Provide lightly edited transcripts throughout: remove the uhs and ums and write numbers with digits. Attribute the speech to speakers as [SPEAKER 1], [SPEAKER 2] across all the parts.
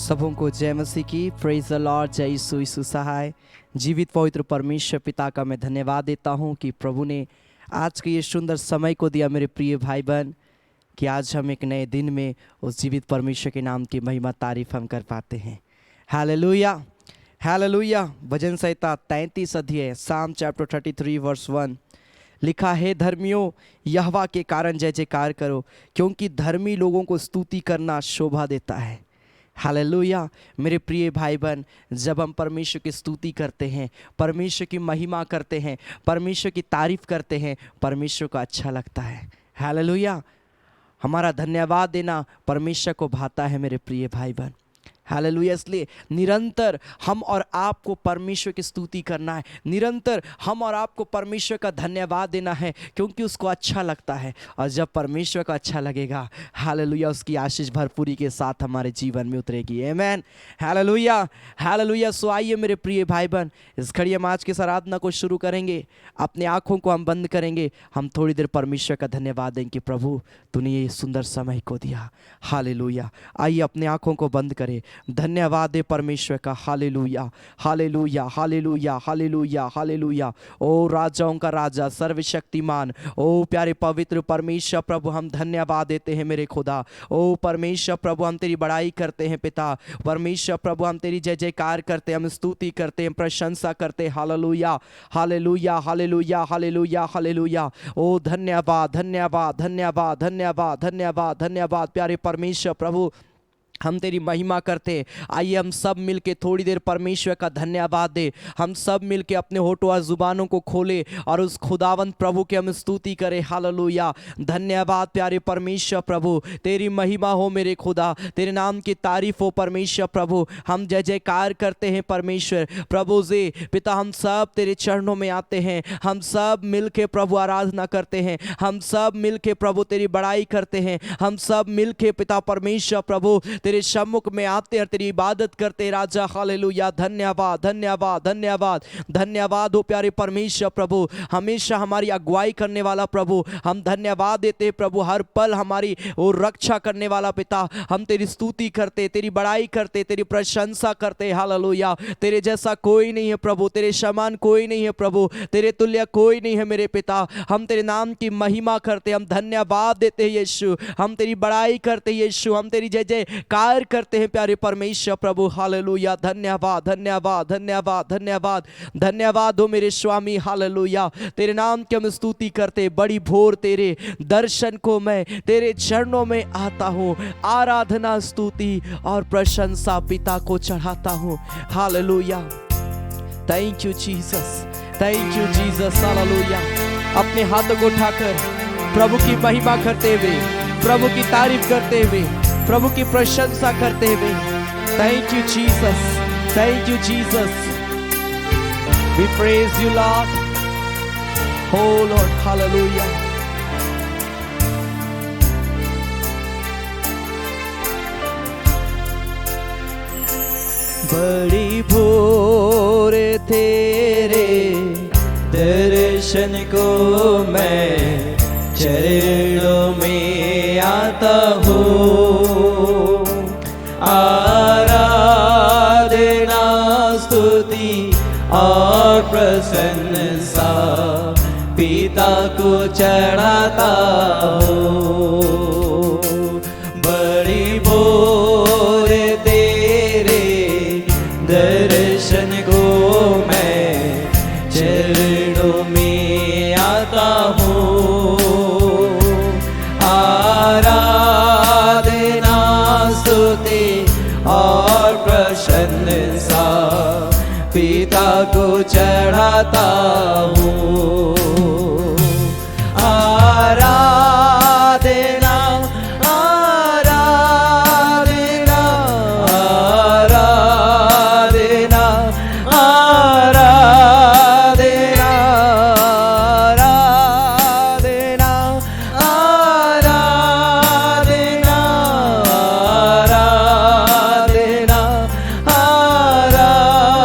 [SPEAKER 1] सबों को जय मसीह की। Praise the Lord. जय यीशु, यीशु सहाय। जीवित पवित्र परमेश्वर पिता का मैं धन्यवाद देता हूँ कि प्रभु ने आज के ये सुंदर समय को दिया मेरे प्रिय भाई बहन, कि आज हम एक नए दिन में उस जीवित परमेश्वर के नाम की महिमा तारीफ हम कर पाते हैं। Hallelujah, hallelujah. भजन संहिता 33 अध्याय साम चैप्टर 33 वर्स 1 लिखा है, धर्मियों यहोवा के कारण जय जयकार करो, क्योंकि धर्मी लोगों को स्तुति करना शोभा देता है। हालेलुया। मेरे प्रिय भाई बहन, जब हम परमेश्वर की स्तुति करते हैं, परमेश्वर की महिमा करते हैं, परमेश्वर की तारीफ करते हैं, परमेश्वर को अच्छा लगता है। हालेलुया। हमारा धन्यवाद देना परमेश्वर को भाता है मेरे प्रिय भाई बहन। हालेलुया। इसलिए निरंतर हम और आपको परमेश्वर की स्तुति करना है, निरंतर हम और आपको परमेश्वर का धन्यवाद देना है, क्योंकि उसको अच्छा लगता है। और जब परमेश्वर को अच्छा लगेगा, हालेलुया, उसकी आशीष भरपूरी के साथ हमारे जीवन में उतरेगी। आमीन। Hallelujah, hallelujah. सो आइए मेरे प्रिय भाई बहन, इस घड़ी हम आज की इस आराधना को शुरू करेंगे। अपने आँखों को हम बंद करेंगे, हम थोड़ी देर परमेश्वर का धन्यवाद देंगे कि प्रभु तूने ये सुंदर समय को दिया। हालेलुया। आइए अपने आँखों को बंद करें, धन्यवाद दे परमेश्वर का। Hallelujah, hallelujah, hallelujah, hallelujah, hallelujah. ओ राजाओं का राजा, सर्वशक्तिमान, ओ प्यारे पवित्र परमेश्वर प्रभु, हम धन्यवाद देते हैं मेरे खुदा। ओ परमेश्वर प्रभु, हम तेरी बड़ाई करते हैं पिता। परमेश्वर प्रभु, हम तेरी जय जयकार करते हैं, हम स्तुति करते हैं, प्रशंसा करते हैं। Hallelujah, hallelujah, hallelujah, hallelujah, hallelujah. ओ धन्यवाद, धन्यवाद, धन्यवाद, धन्यवाद, धन्यवाद, धन्यवाद प्यारे परमेश्वर प्रभु, हम तेरी महिमा करते। आइए हम सब मिलके थोड़ी देर परमेश्वर का धन्यवाद दे। हम सब मिलके अपने होठों और जुबानों को खोले और उस खुदावंत प्रभु की हम स्तुति करें। हालेलुया। धन्यवाद प्यारे परमेश्वर प्रभु, तेरी महिमा हो मेरे खुदा, तेरे नाम की तारीफ हो परमेश्वर प्रभु। हम जय जयकार करते हैं परमेश्वर प्रभु जी पिता। हम सब तेरे चरणों में आते हैं, हम सब मिलके प्रभु आराधना करते हैं, हम सब मिलके प्रभु तेरी बड़ाई करते हैं, हम सब मिलके पिता परमेश्वर प्रभु तेरे सम्मुख में आते हैं, तेरी इबादत करते राजा। हालेलुया। धन्यवाद, धन्यवाद, धन्यवाद, धन्यवाद हो प्यारे परमेश्वर प्रभु, हमेशा हमारी अगुवाई करने वाला प्रभु। हम धन्यवाद देते प्रभु, हर पल हमारी वो रक्षा करने वाला पिता। हम तेरी स्तुति करते, तेरी बड़ाई करते, तेरी प्रशंसा करते। हालेलुया। तेरे जैसा कोई नहीं है प्रभु, तेरे समान कोई नहीं है प्रभु, तेरे तुल्य कोई नहीं है मेरे पिता। हम तेरे नाम की महिमा करते, हम धन्यवाद देते हैं यीशु, हम तेरी बड़ाई करते यीशु, हम तेरी जय जयकार करते हैं प्यारे परमेश्वर प्रभु। हालेलुया। धन्यवाद, धन्यवाद, धन्यवाद, धन्यवाद, धन्यवाद हो मेरे स्वामी। हालेलुया। तेरे नाम की हम स्तुति करते। बड़ी भोर तेरे दर्शन को मैं तेरे चरणों में आता हूँ, आराधना स्तुति और प्रशंसा पिता को चढ़ाता हूँ। Hallelujah. Thank you Jesus, thank you Jesus. Hallelujah. अपने हाथों को उठाकर प्रभु की महिमा करते हुए, प्रभु की तारीफ करते हुए, प्रभु की प्रशंसा करते हुए, thank you Jesus, thank you Jesus. We praise you lord, O lord. Hallelujah. बड़ी भोर तेरे दर्शन को मैं चरणों में आता हूँ, आराधना स्तुति और प्रशंसा पिता को चढ़ाता हूँ। बड़ी भोर तेरे दर्शन को मैं चरणों में आता हूँ, आराधना स्तुति और प्रशंसा पिता को चढ़ाता हूँ। आराधना, आराधना, आराधना, आराधना, आराधना, आराधना, आराधना, आराधना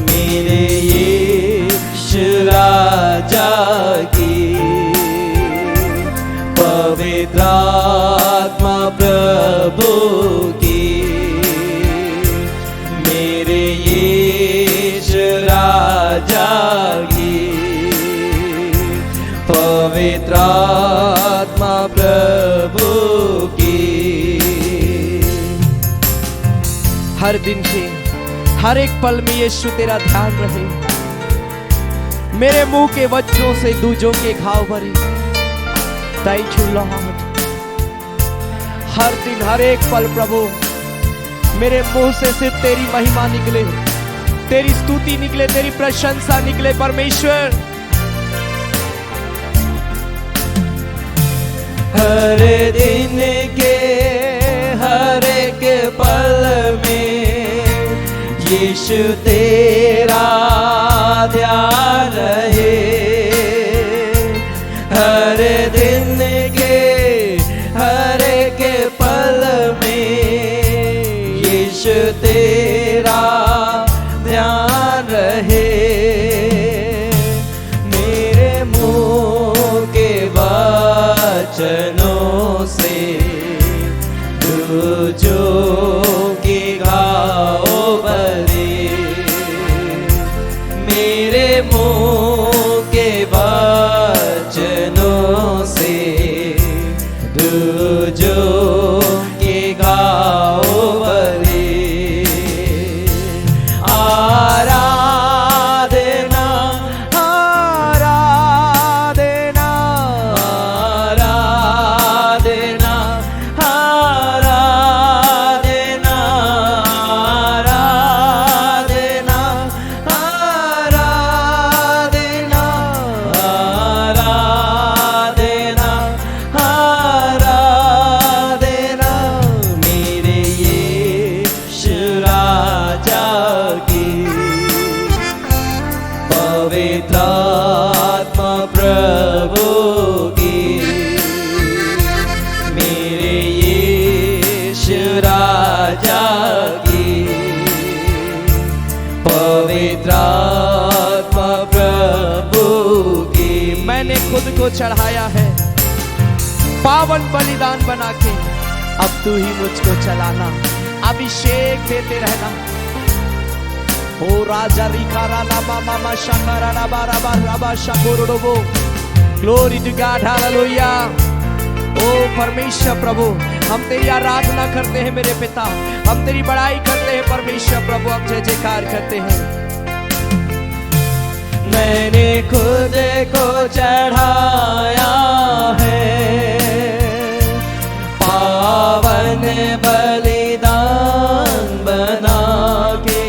[SPEAKER 1] मेरे पवित्र आत्मा प्रभु की। हर दिन के हर एक पल में यीशु तेरा ध्यान रहे, मेरे मुंह के वचनों से दूजों के घाव भरे। Thank you Lord. हर दिन हर एक पल प्रभु मेरे मुंह से सिर्फ तेरी महिमा निकले, तेरी स्तुति निकले, तेरी प्रशंसा निकले परमेश्वर। हर दिन के हर एक पल में यीशु तेरा ध्यान रहे। हर दिन के हर एक पल में यीशु तेरा ध्यान रहे। मेरे मुंह के वचनों से दूजों के घाव भरे। मेरे मुंह के वचनों से दूजों के घाव भरे। आराधना आराधना आराधना आराधना आराधना आराधना आराधना आराधना मेरे यीशु राजा की। पवित्र आत्मा प्रभु की। मेरे यीशु राजा की। पवित्र आत्मा प्रभु की। मैंने खुद को चढ़ाया है पावन बलिदान बना के, अब तू ही मुझको चलाना, अभिषेक देते रहना। ओ राजा रिकारा लामा मामा शकारा लाबा राबा राबा शकोरोबो। Glory to God, hallelujah. ओ परमेश्वर प्रभु, हम तेरी आराधना करते हैं मेरे पिता, हम तेरी बड़ाई करते हैं परमेश्वर प्रभु, हम जय जयकार करते हैं। मैंने खुद को चढ़ाया है पावन बलिदान बना के।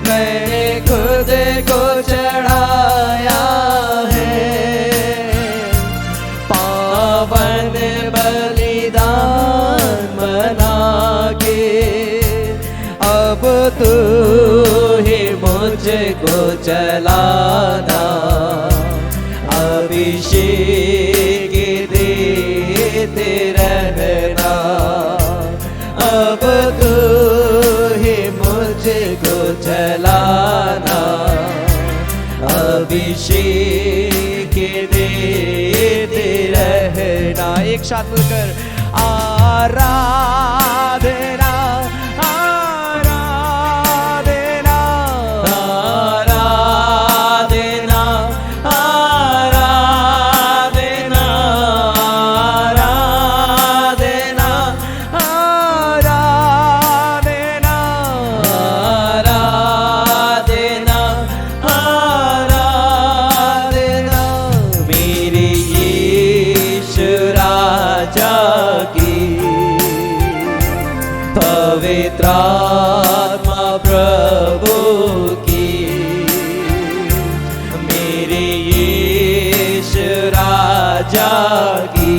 [SPEAKER 1] मैंने खुद को चढ़ाया है पावन बलिदान बना के। अब तू ही मुझको चलाना, अभिषेक देते रहना। अब तू ही मुझको चलाना, अभिषेक देते रहना। एक साथ मिलकर आराधना आराधना आराधना आराधना आराधना आराधना आराधना आराधना मेरे यीशु राजा की। पवित्र आत्मा प्रभु की। मेरे यीशु राजा की।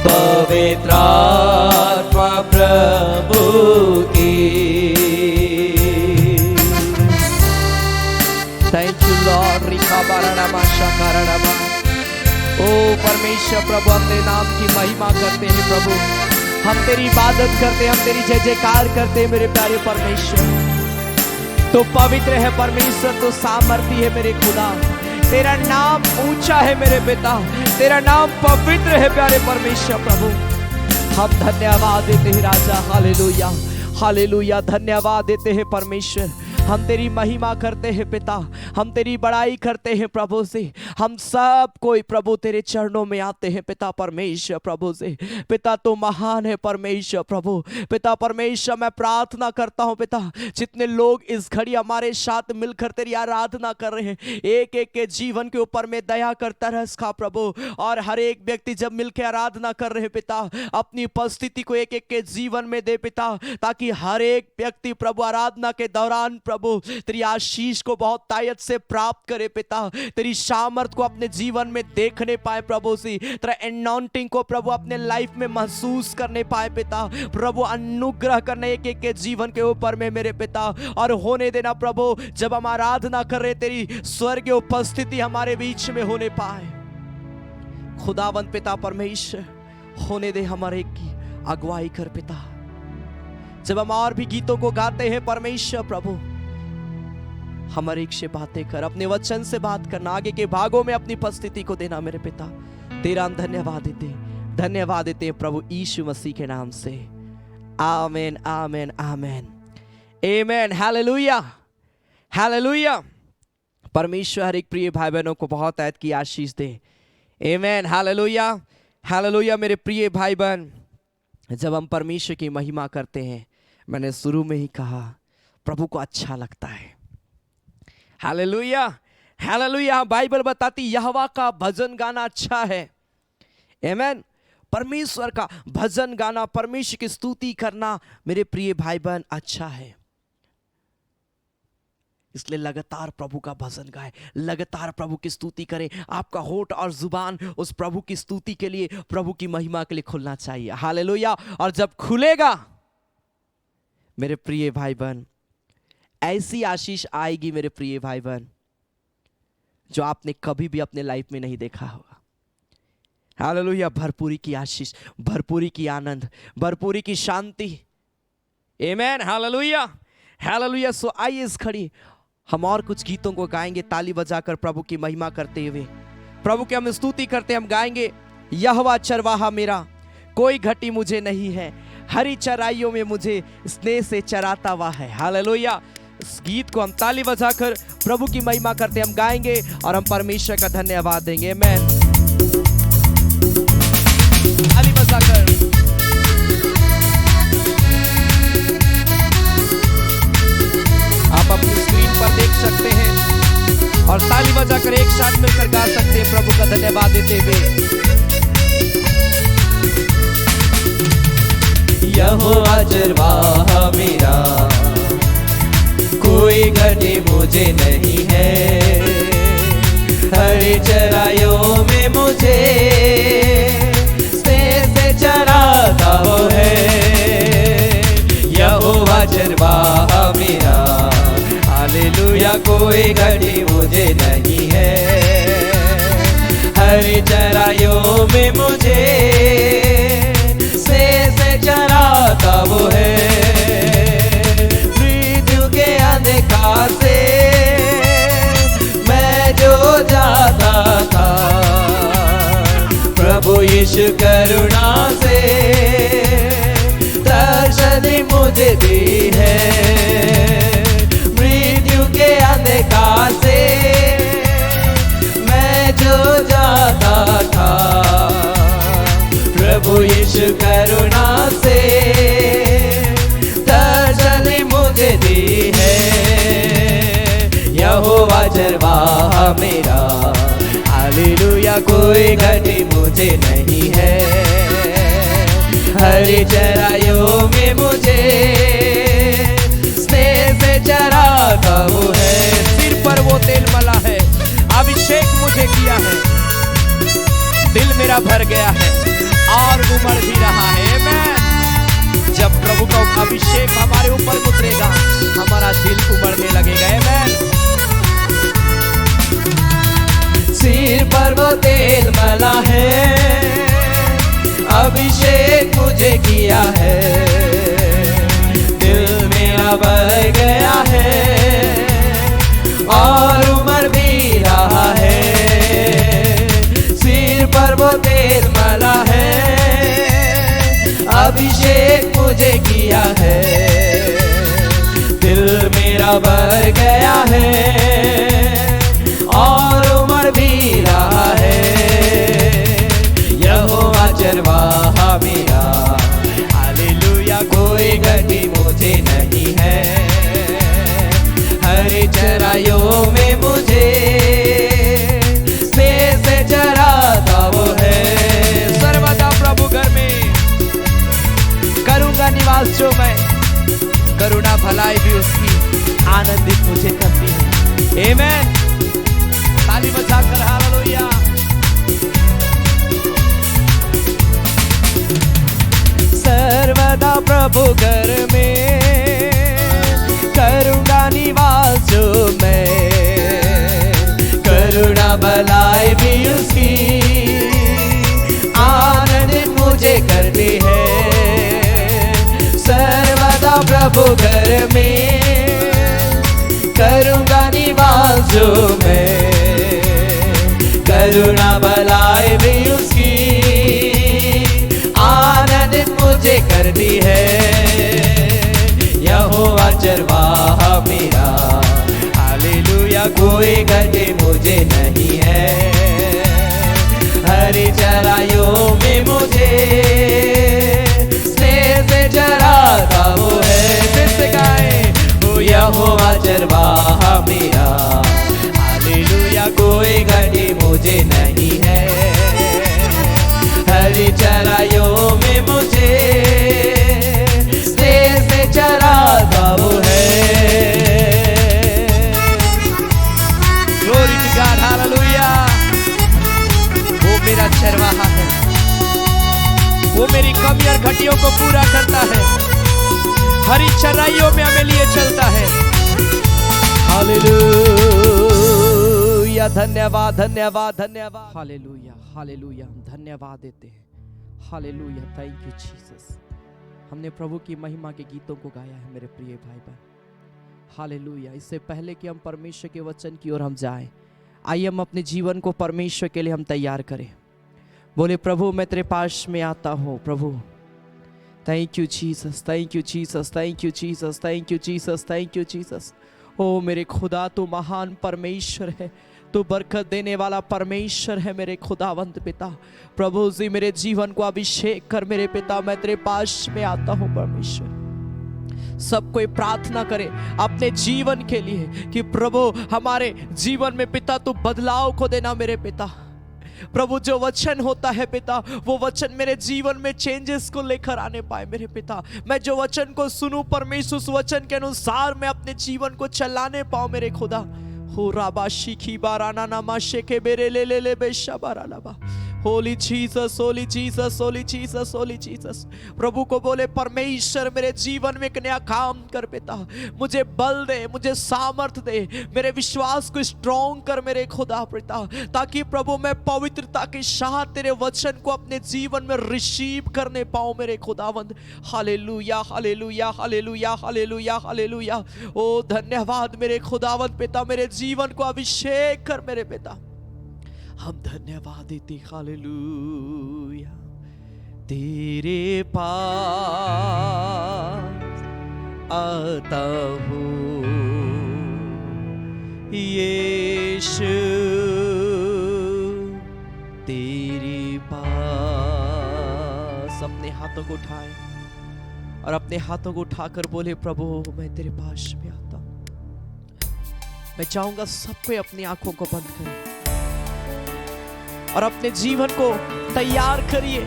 [SPEAKER 1] पवित्र आत्मा प्रभु की। Thank you Lord. रिका बारानामा शकारानामा। ओ परमेश्वर प्रभु, हम तेरे नाम की महिमा करते हैं प्रभु, हम तेरी इबादत करते हैं, हम तेरी जय जयकार करते हैं मेरे प्यारे परमेश्वर। तो पवित्र है परमेश्वर, तो सामर्थी है मेरे खुदा। तेरा नाम ऊंचा है मेरे पिता, तेरा नाम पवित्र है प्यारे परमेश्वर प्रभु। हम धन्यवाद देते हैं राजा, हालेलुया हालेलुया। धन्यवाद देते हैं परमेश्वर, हम तेरी महिमा करते हैं पिता, हम तेरी बड़ाई करते हैं प्रभु से। हम सब कोई प्रभु तेरे चरणों में आते हैं पिता परमेश्वर प्रभु से। पिता तू महान है परमेश्वर प्रभु। पिता परमेश्वर मैं प्रार्थना करता हूँ पिता, जितने लोग इस घड़ी हमारे साथ मिलकर तेरी आराधना कर रहे हैं, एक एक के जीवन के ऊपर में दया कर तरस खा प्रभु। और हर एक व्यक्ति जब मिलकर आराधना कर रहे हैं पिता, अपनी उपस्थिति को एक एक के जीवन में दे पिता, ताकि हर एक व्यक्ति प्रभु आराधना के दौरान प्रभु तेरी आशीष को बहुत तायत से प्राप्त करे पिता। तेरी सामर्थ को अपने जीवन में देखने पाए प्रभु सी, तेरा एनॉइंटिंग को प्रभु अपने लाइफ में महसूस करने पाए पिता। प्रभु अनुग्रह करने एक एक के जीवन के ऊपर में मेरे पिता, और होने देना प्रभु जब हम आराधना कर रहे तेरी स्वर्गीय उपस्थिति हमारे बीच में होने पाए। खुदावंत पिता परमेश्वर होने दे, हमारे की अगुवाई कर पिता। जब हम और भी गीतों को गाते हैं परमेश्वर प्रभु, हमारे एक से बातें कर, अपने वचन से बात करना, आगे के भागों में अपनी उपस्थिति को देना मेरे पिता। तेरा हम धन्यवाद देते हैं प्रभु यीशु मसीह के नाम से। Amen amen amen amen. Hallelujah hallelujah. परमेश्वर हर एक प्रिय भाई बहनों को बहुत ऐत की आशीष दे। आमेन हालेलुया हालेलुया। मेरे प्रिय भाई बहन, जब हम परमेश्वर की महिमा करते हैं, मैंने शुरू में ही कहा, प्रभु को अच्छा लगता है। Hallelujah hallelujah. बाइबल बताती यहोवा का भजन गाना अच्छा है। आमेन। परमेश्वर का भजन गाना, परमेश्वर की स्तुति करना मेरे प्रिय भाई बहन अच्छा है। इसलिए लगातार प्रभु का भजन गाए, लगातार प्रभु की स्तुति करें। आपका होठ और जुबान उस प्रभु की स्तुति के लिए, प्रभु की महिमा के लिए खुलना चाहिए। हालेलुया। और जब खुलेगा मेरे प्रिय भाई बहन, ऐसी आशीष आएगी मेरे प्रिय भाई बहन, जो आपने कभी भी अपने लाइफ में नहीं देखा होगा। हालेलुया। भरपूरी की आशीष, भरपूरी की आनंद, भरपूरी की शांति। आमेन। Hallelujah hallelujah. सो आइए इस घड़ी हम और कुछ गीतों को गाएंगे, ताली बजाकर प्रभु की महिमा करते हुए, प्रभु की हम स्तुति करते हम गाएंगे। यहोवा चरवाहा मेरा, कोई घटी मुझे नहीं है, हरी चराइयों में मुझे स्नेह से चराता हुआ है। हालेलुया। इस गीत को हम ताली बजाकर प्रभु की महिमा करते हम गाएंगे और हम परमेश्वर का धन्यवाद देंगे। आमेन। ताली बजाकर आप अपनी स्क्रीन पर देख सकते हैं और ताली बजाकर एक साथ मिलकर गा सकते हैं प्रभु का धन्यवाद देते हुए।
[SPEAKER 2] यहोवा चरवाहा मेरा, कोई घटी मुझे नहीं है, हरी चराइयों में मुझे स्नेह से चराता वो है। यहोवा चरवाहा मेरा, हालेलुया। कोई घटी मुझे नहीं है, हरी चराइयों में मुझे से चराता वो है। मृत्यु के अंधकार से मैं जो जाता था, प्रभु यीशु करुणा से दर्शन मुझे दी है। मृत्यु के अंधकार से मैं जो जाता था, प्रभु यीशु करुणा से दर्शन मुझे दी है। यहोवा चरवाहा मेरा, हालेलुया। कोई घटी मुझे नहीं है, हरी चराइयों में मुझे स्नेह से चराता वो है।
[SPEAKER 1] सिर पर वो तेल मला है, अभिषेक मुझे किया है, दिल मेरा भर गया है और उमड़ भी रहा है। आमेन। जब प्रभु का अभिषेक हमारे ऊपर उतरेगा, हमारा दिल उमड़ने लगेगा। आमेन।
[SPEAKER 2] सिर पर वो तेल मला है, अभिषेक मुझे किया है, दिल मेरा भर गया है और उमड़ भी रहा है। सिर पर वो तेल मला है, अभिषेक मुझे किया है, दिल मेरा भर गया है और उम्र भी रहा है। यहोवा चरवाहा मेरा, हालेलुया, कोई घटी मुझे नहीं है। हरी चराइयों में मुझे से चराता वो है। सर्वदा प्रभु घर में करूंगा निवास जो मैं, करुणा भलाई भी उसकी आनंदित मुझे करती है। आमेन। ताली बजाकर हालेलुया। सर्वदा प्रभु घर में करूंगा निवास जो मैं, करुणा भलाई भी उसकी आनंदित मुझे करती है। सर्वदा प्रभु घर में करूंगा निवास जो मैं, करुणा भलाई भी उसकी आनंदित मुझे करती है। यहोवा चरवाहा मेरा, हालेलुया, कोई घटे मुझे नहीं है। हरी चराइयों में मुझे स्नेह से चराता वो है। फिर से गाए, ओ यहोवा चरवाहा मेरा, हालेलुया, कोई घटे मुझे नहीं है। हरी चराइयों में मुझे स्नेह से चराता वो है। Glory to God, hallelujah। वो मेरा चरवाहा है, वो मेरी कमी और घटियों को पूरा करता है। हरी चराइयों में हमें लिए चलता है। हालेलुया, धन्यवाद धन्यवाद धन्यवाद।
[SPEAKER 1] हालेलुया हालेलुया, हम धन्यवाद देते हैं। Hallelujah, thank you Jesus. हमने प्रभु की महिमा के गीतों को गाया है मेरे प्रिय भाई बहन। हालेलुया। इससे पहले कि हम परमेश्वर के वचन की ओर हम जाएं, आइए हम अपने जीवन को परमेश्वर के लिए हम तैयार करें। बोले, प्रभु मैं तेरे पास में आता हूँ। प्रभु thank you Jesus, thank you Jesus, thank you Jesus, thank you Jesus, thank you Jesus. ओ मेरे खुदा, तू महान परमेश्वर है, तू बरकत देने वाला परमेश्वर है मेरे खुदावंत पिता। प्रभु जी मेरे जीवन को अभिषेक कर मेरे पिता, मैं तेरे पास में आता हूँ परमेश्वर। सब कोई प्रार्थना करे अपने जीवन के लिए कि प्रभु हमारे जीवन में पिता तू बदलाव को देना मेरे पिता। प्रभु जो वचन होता है पिता, वो वचन मेरे जीवन में चेंजेस को लेकर आने पाए मेरे पिता। मैं जो वचन को सुनूं परमेश्वर, उस वचन के अनुसार मैं अपने जीवन को चलाने पाऊं मेरे खुदा। हो राबा शिखी बाराना नामा शेके बेरे ले बेशा बारालाबा। Holy Jesus, holy Jesus, holy Jesus, holy Jesus. प्रभु को बोले, परमेश्वर मेरे जीवन में एक नया काम कर पिता, मुझे बल दे, मुझे सामर्थ दे, मेरे विश्वास को स्ट्रॉन्ग कर मेरे खुदा पिता, ताकि प्रभु मैं पवित्रता के साथ तेरे वचन को अपने जीवन में रिसीव करने पाऊं मेरे खुदावंद। Hallelujah hallelujah hallelujah hallelujah hallelujah. ओ धन्यवाद मेरे खुदावंद पिता, मेरे जीवन को अभिषेक कर मेरे पिता। हम धन्यवाद देते। हालेलुया। तेरे पास आता हूँ यीशु, तेरे पास। अपने हाथों को उठाए और अपने हाथों को उठाकर बोले, प्रभु मैं तेरे पास में आता हूँ। मैं चाहूंगा सबको अपनी आंखों को बंद करें और अपने जीवन को तैयार करिए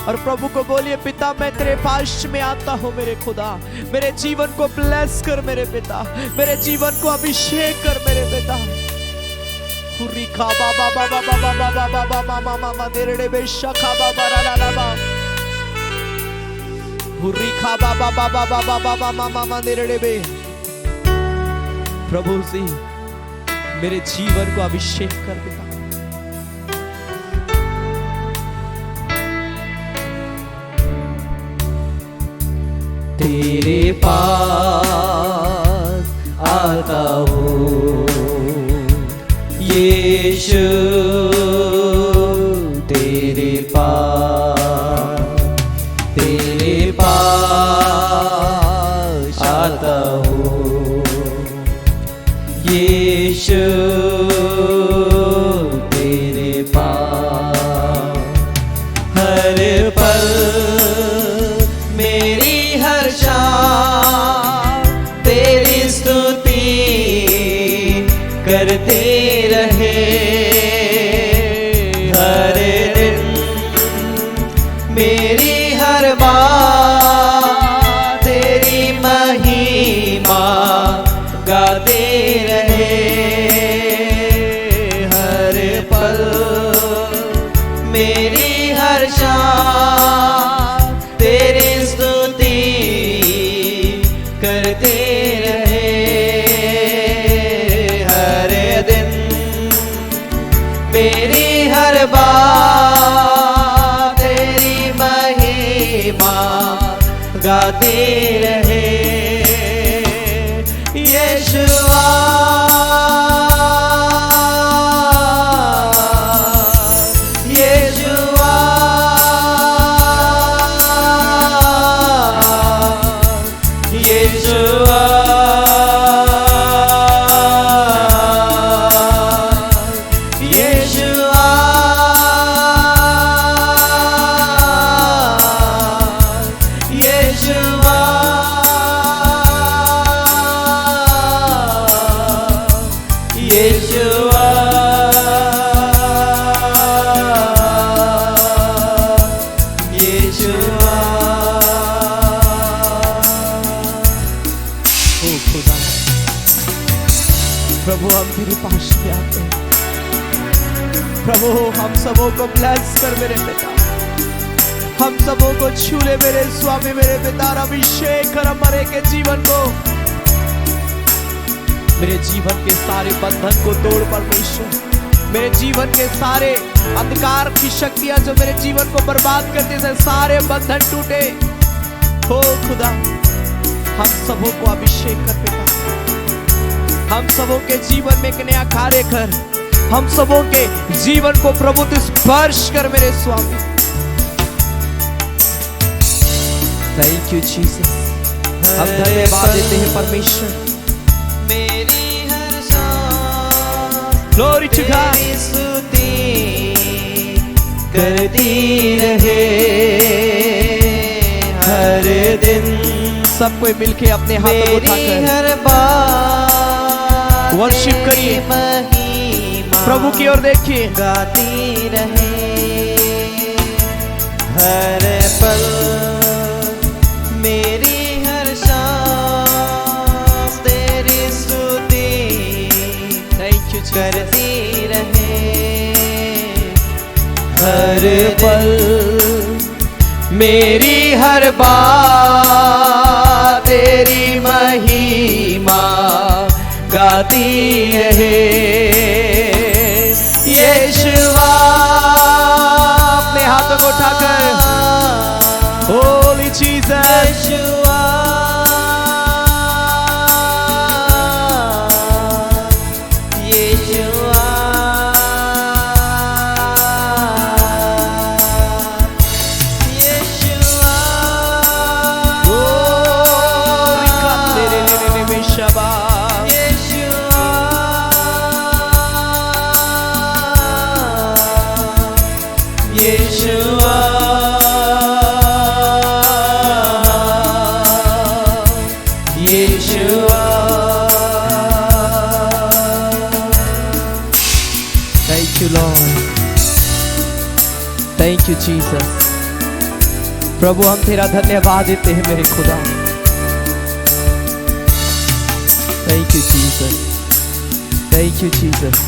[SPEAKER 1] और प्रभु को बोलिए, पिता मैं तेरे पास में आता हूँ मेरे खुदा, मेरे जीवन को ब्लेस कर मेरे पिता, मेरे जीवन को अभिषेक कर मेरे पिता। हुर्री खा बाबा बाबा बाबा बाबा बाबा मामा मामा देरड़े बेशा खा बाबा रालालाबा। हुर्री खा बाबा बाबा बाबा बाबा मामा मामा देरड़े बे। प्रभु जी मेरे जीवन को अभिषेक कर पिता।
[SPEAKER 2] तेरे पास आता हूँ यीशु, तेरे पास आता हूँ पल मेरी हर शाम तेरी स्तुति करते रहे। हर दिन मेरी हर बात तेरी महिमा गाते रहे। यीशुआ यीशुआ यीशुआ यीशुआ यीशुआ यीशुआ यीशुआ। ओ खुदा, प्रभु हम तेरे पास में आते हैं। प्रभु हम सबों को ब्लेस कर मेरे पिता, हम सबों को छू ले मेरे स्वामी, मेरे पिता। और अभिषेक कर हमारे के जीवन को, मेरे जीवन के सारे बंधन को तोड़ परमेश्वर। मेरे जीवन के सारे अंधकार की शक्तियां जो मेरे जीवन को बर्बाद करते थे, सारे बंधन टूटे। हो खुदा, हम सबों को अभिषेक कर पिता, हम सबों के जीवन में एक नया कार्य कर, हम सबों के जीवन को प्रभु तू स्पर्श कर मेरे स्वामी। थैंक यू जीसस, हम धन्यवाद देते हैं परमेश्वर। मेरी हर सांस ग्लोरी टू गॉड स्तुति करती रहे। हर दिन सब कोई मिलके अपने हाथों को उठाकर हर बात वर्शिप करिए, प्रभु की ओर देखिए, गाती रहे। हर पल मेरी हर सांस तेरी स्तुति करती रहे। हर पल मेरी हर बात तेरी महिमा गाती रहे। यीशुआ, अपने हाथों को उठाकर होली जीसस, यीशुआ यीशुआ यीशुआ। ओ रिकाते रे में शबा यीशुआ यीशुआ यीशुआ। Thank you Lord, thank you Jesus. प्रभु हम तेरा धन्यवाद देते हैं मेरे खुदा। Thank you Jesus, thank you Jesus.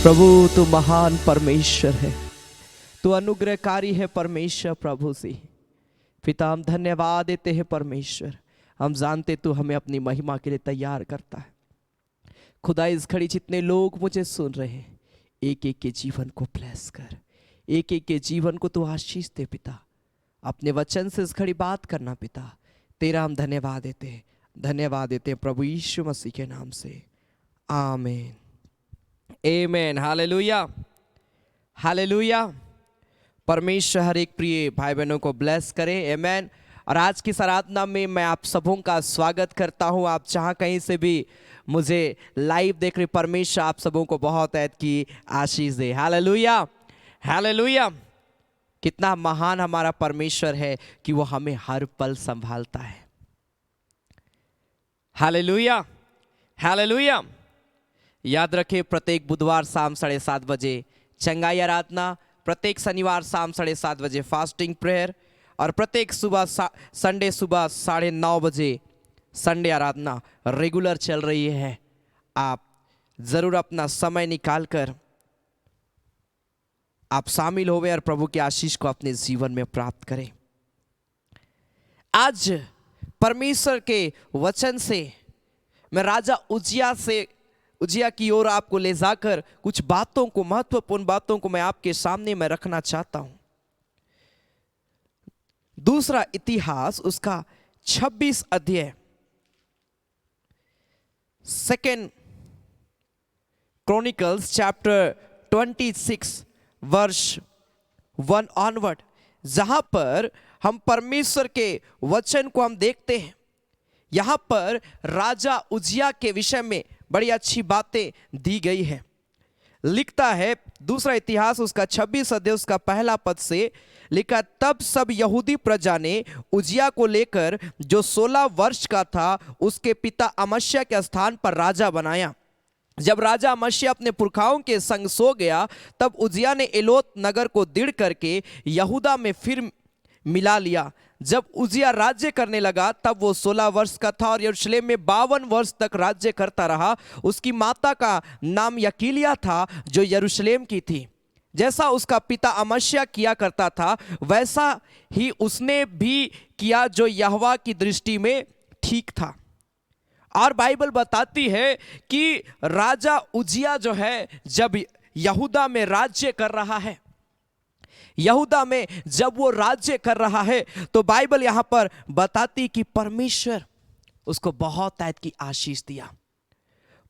[SPEAKER 2] प्रभु तू महान परमेश्वर है, तू अनुग्रहकारी है परमेश्वर। प्रभु से पिता हम धन्यवाद देते हैं परमेश्वर। हम जानते तू हमें अपनी महिमा के लिए तैयार करता है। खुदा इस घड़ी जितने लोग मुझे सुन रहे हैं, एक एक के जीवन को ब्लेस कर, एक एक के जीवन को तू आशीष दे पिता। अपने वचन से इस घड़ी बात करना पिता। तेरा हम धन्यवाद देते हैं, धन्यवाद देते हैं प्रभु यीशु मसीह के नाम से, आमीन आमीन। Hallelujah hallelujah. परमेश्वर हर एक प्रिय भाई बहनों को ब्लेस करे, आमीन। और आज की आराधना में मैं आप सबों का स्वागत करता हूं। आप जहां कहीं से भी मुझे लाइव देख रहे, परमेश्वर आप सबों को बहुत ऐद की आशीष दे। Hallelujah hallelujah. कितना महान हमारा परमेश्वर है कि वो हमें हर पल संभालता है। Hallelujah hallelujah. याद रखें, प्रत्येक बुधवार शाम 7:30 बजे चंगाई आराधना, प्रत्येक शनिवार शाम 7:30 बजे फास्टिंग प्रेयर, और प्रत्येक सुबह संडे सुबह 9:30 बजे संडे आराधना रेगुलर चल रही है। आप
[SPEAKER 1] जरूर अपना समय निकालकर आप शामिल होवे और प्रभु की आशीष को अपने जीवन में प्राप्त करें। आज परमेश्वर के वचन से मैं राजा उजिया की ओर आपको ले जाकर कुछ बातों को, महत्वपूर्ण बातों को मैं आपके सामने में रखना चाहता हूं। दूसरा इतिहास उसका 26 अध्याय, सेकेंड क्रॉनिकल्स चैप्टर 26 वर्ष 1 ऑनवर्ड, जहां पर हम परमेश्वर के वचन को हम देखते हैं। यहां पर राजा उजिया के विषय में बड़ी अच्छी बातें दी गई है। लिखता है दूसरा इतिहास उसका 26 अध्याय उसका पहला पद से लिखा, तब सब यहूदी प्रजा ने उजिया को लेकर जो 16 वर्ष का था उसके पिता अमस्या के स्थान पर राजा बनाया। जब राजा अमस्या अपने पुरखाओं के संग सो गया, तब उजिया ने एलोत नगर को दृढ़ करके यहूदा में फिर मिला लिया। जब उजिया राज्य करने लगा तब वो 16 वर्ष का था और यरूशलेम में 52 वर्ष तक राज्य करता रहा। उसकी माता का नाम यकीलिया था जो यरूशलेम की थी। जैसा उसका पिता अमस्या किया करता था वैसा ही उसने भी किया जो यहोवा की दृष्टि में ठीक था। और बाइबल बताती है कि राजा उजिया जो है जब यहूदा में राज्य कर रहा है, यहूदा में जब वो राज्य कर रहा है, तो बाइबल यहां पर बताती कि परमेश्वर उसको बहुत ऐत की आशीष दिया।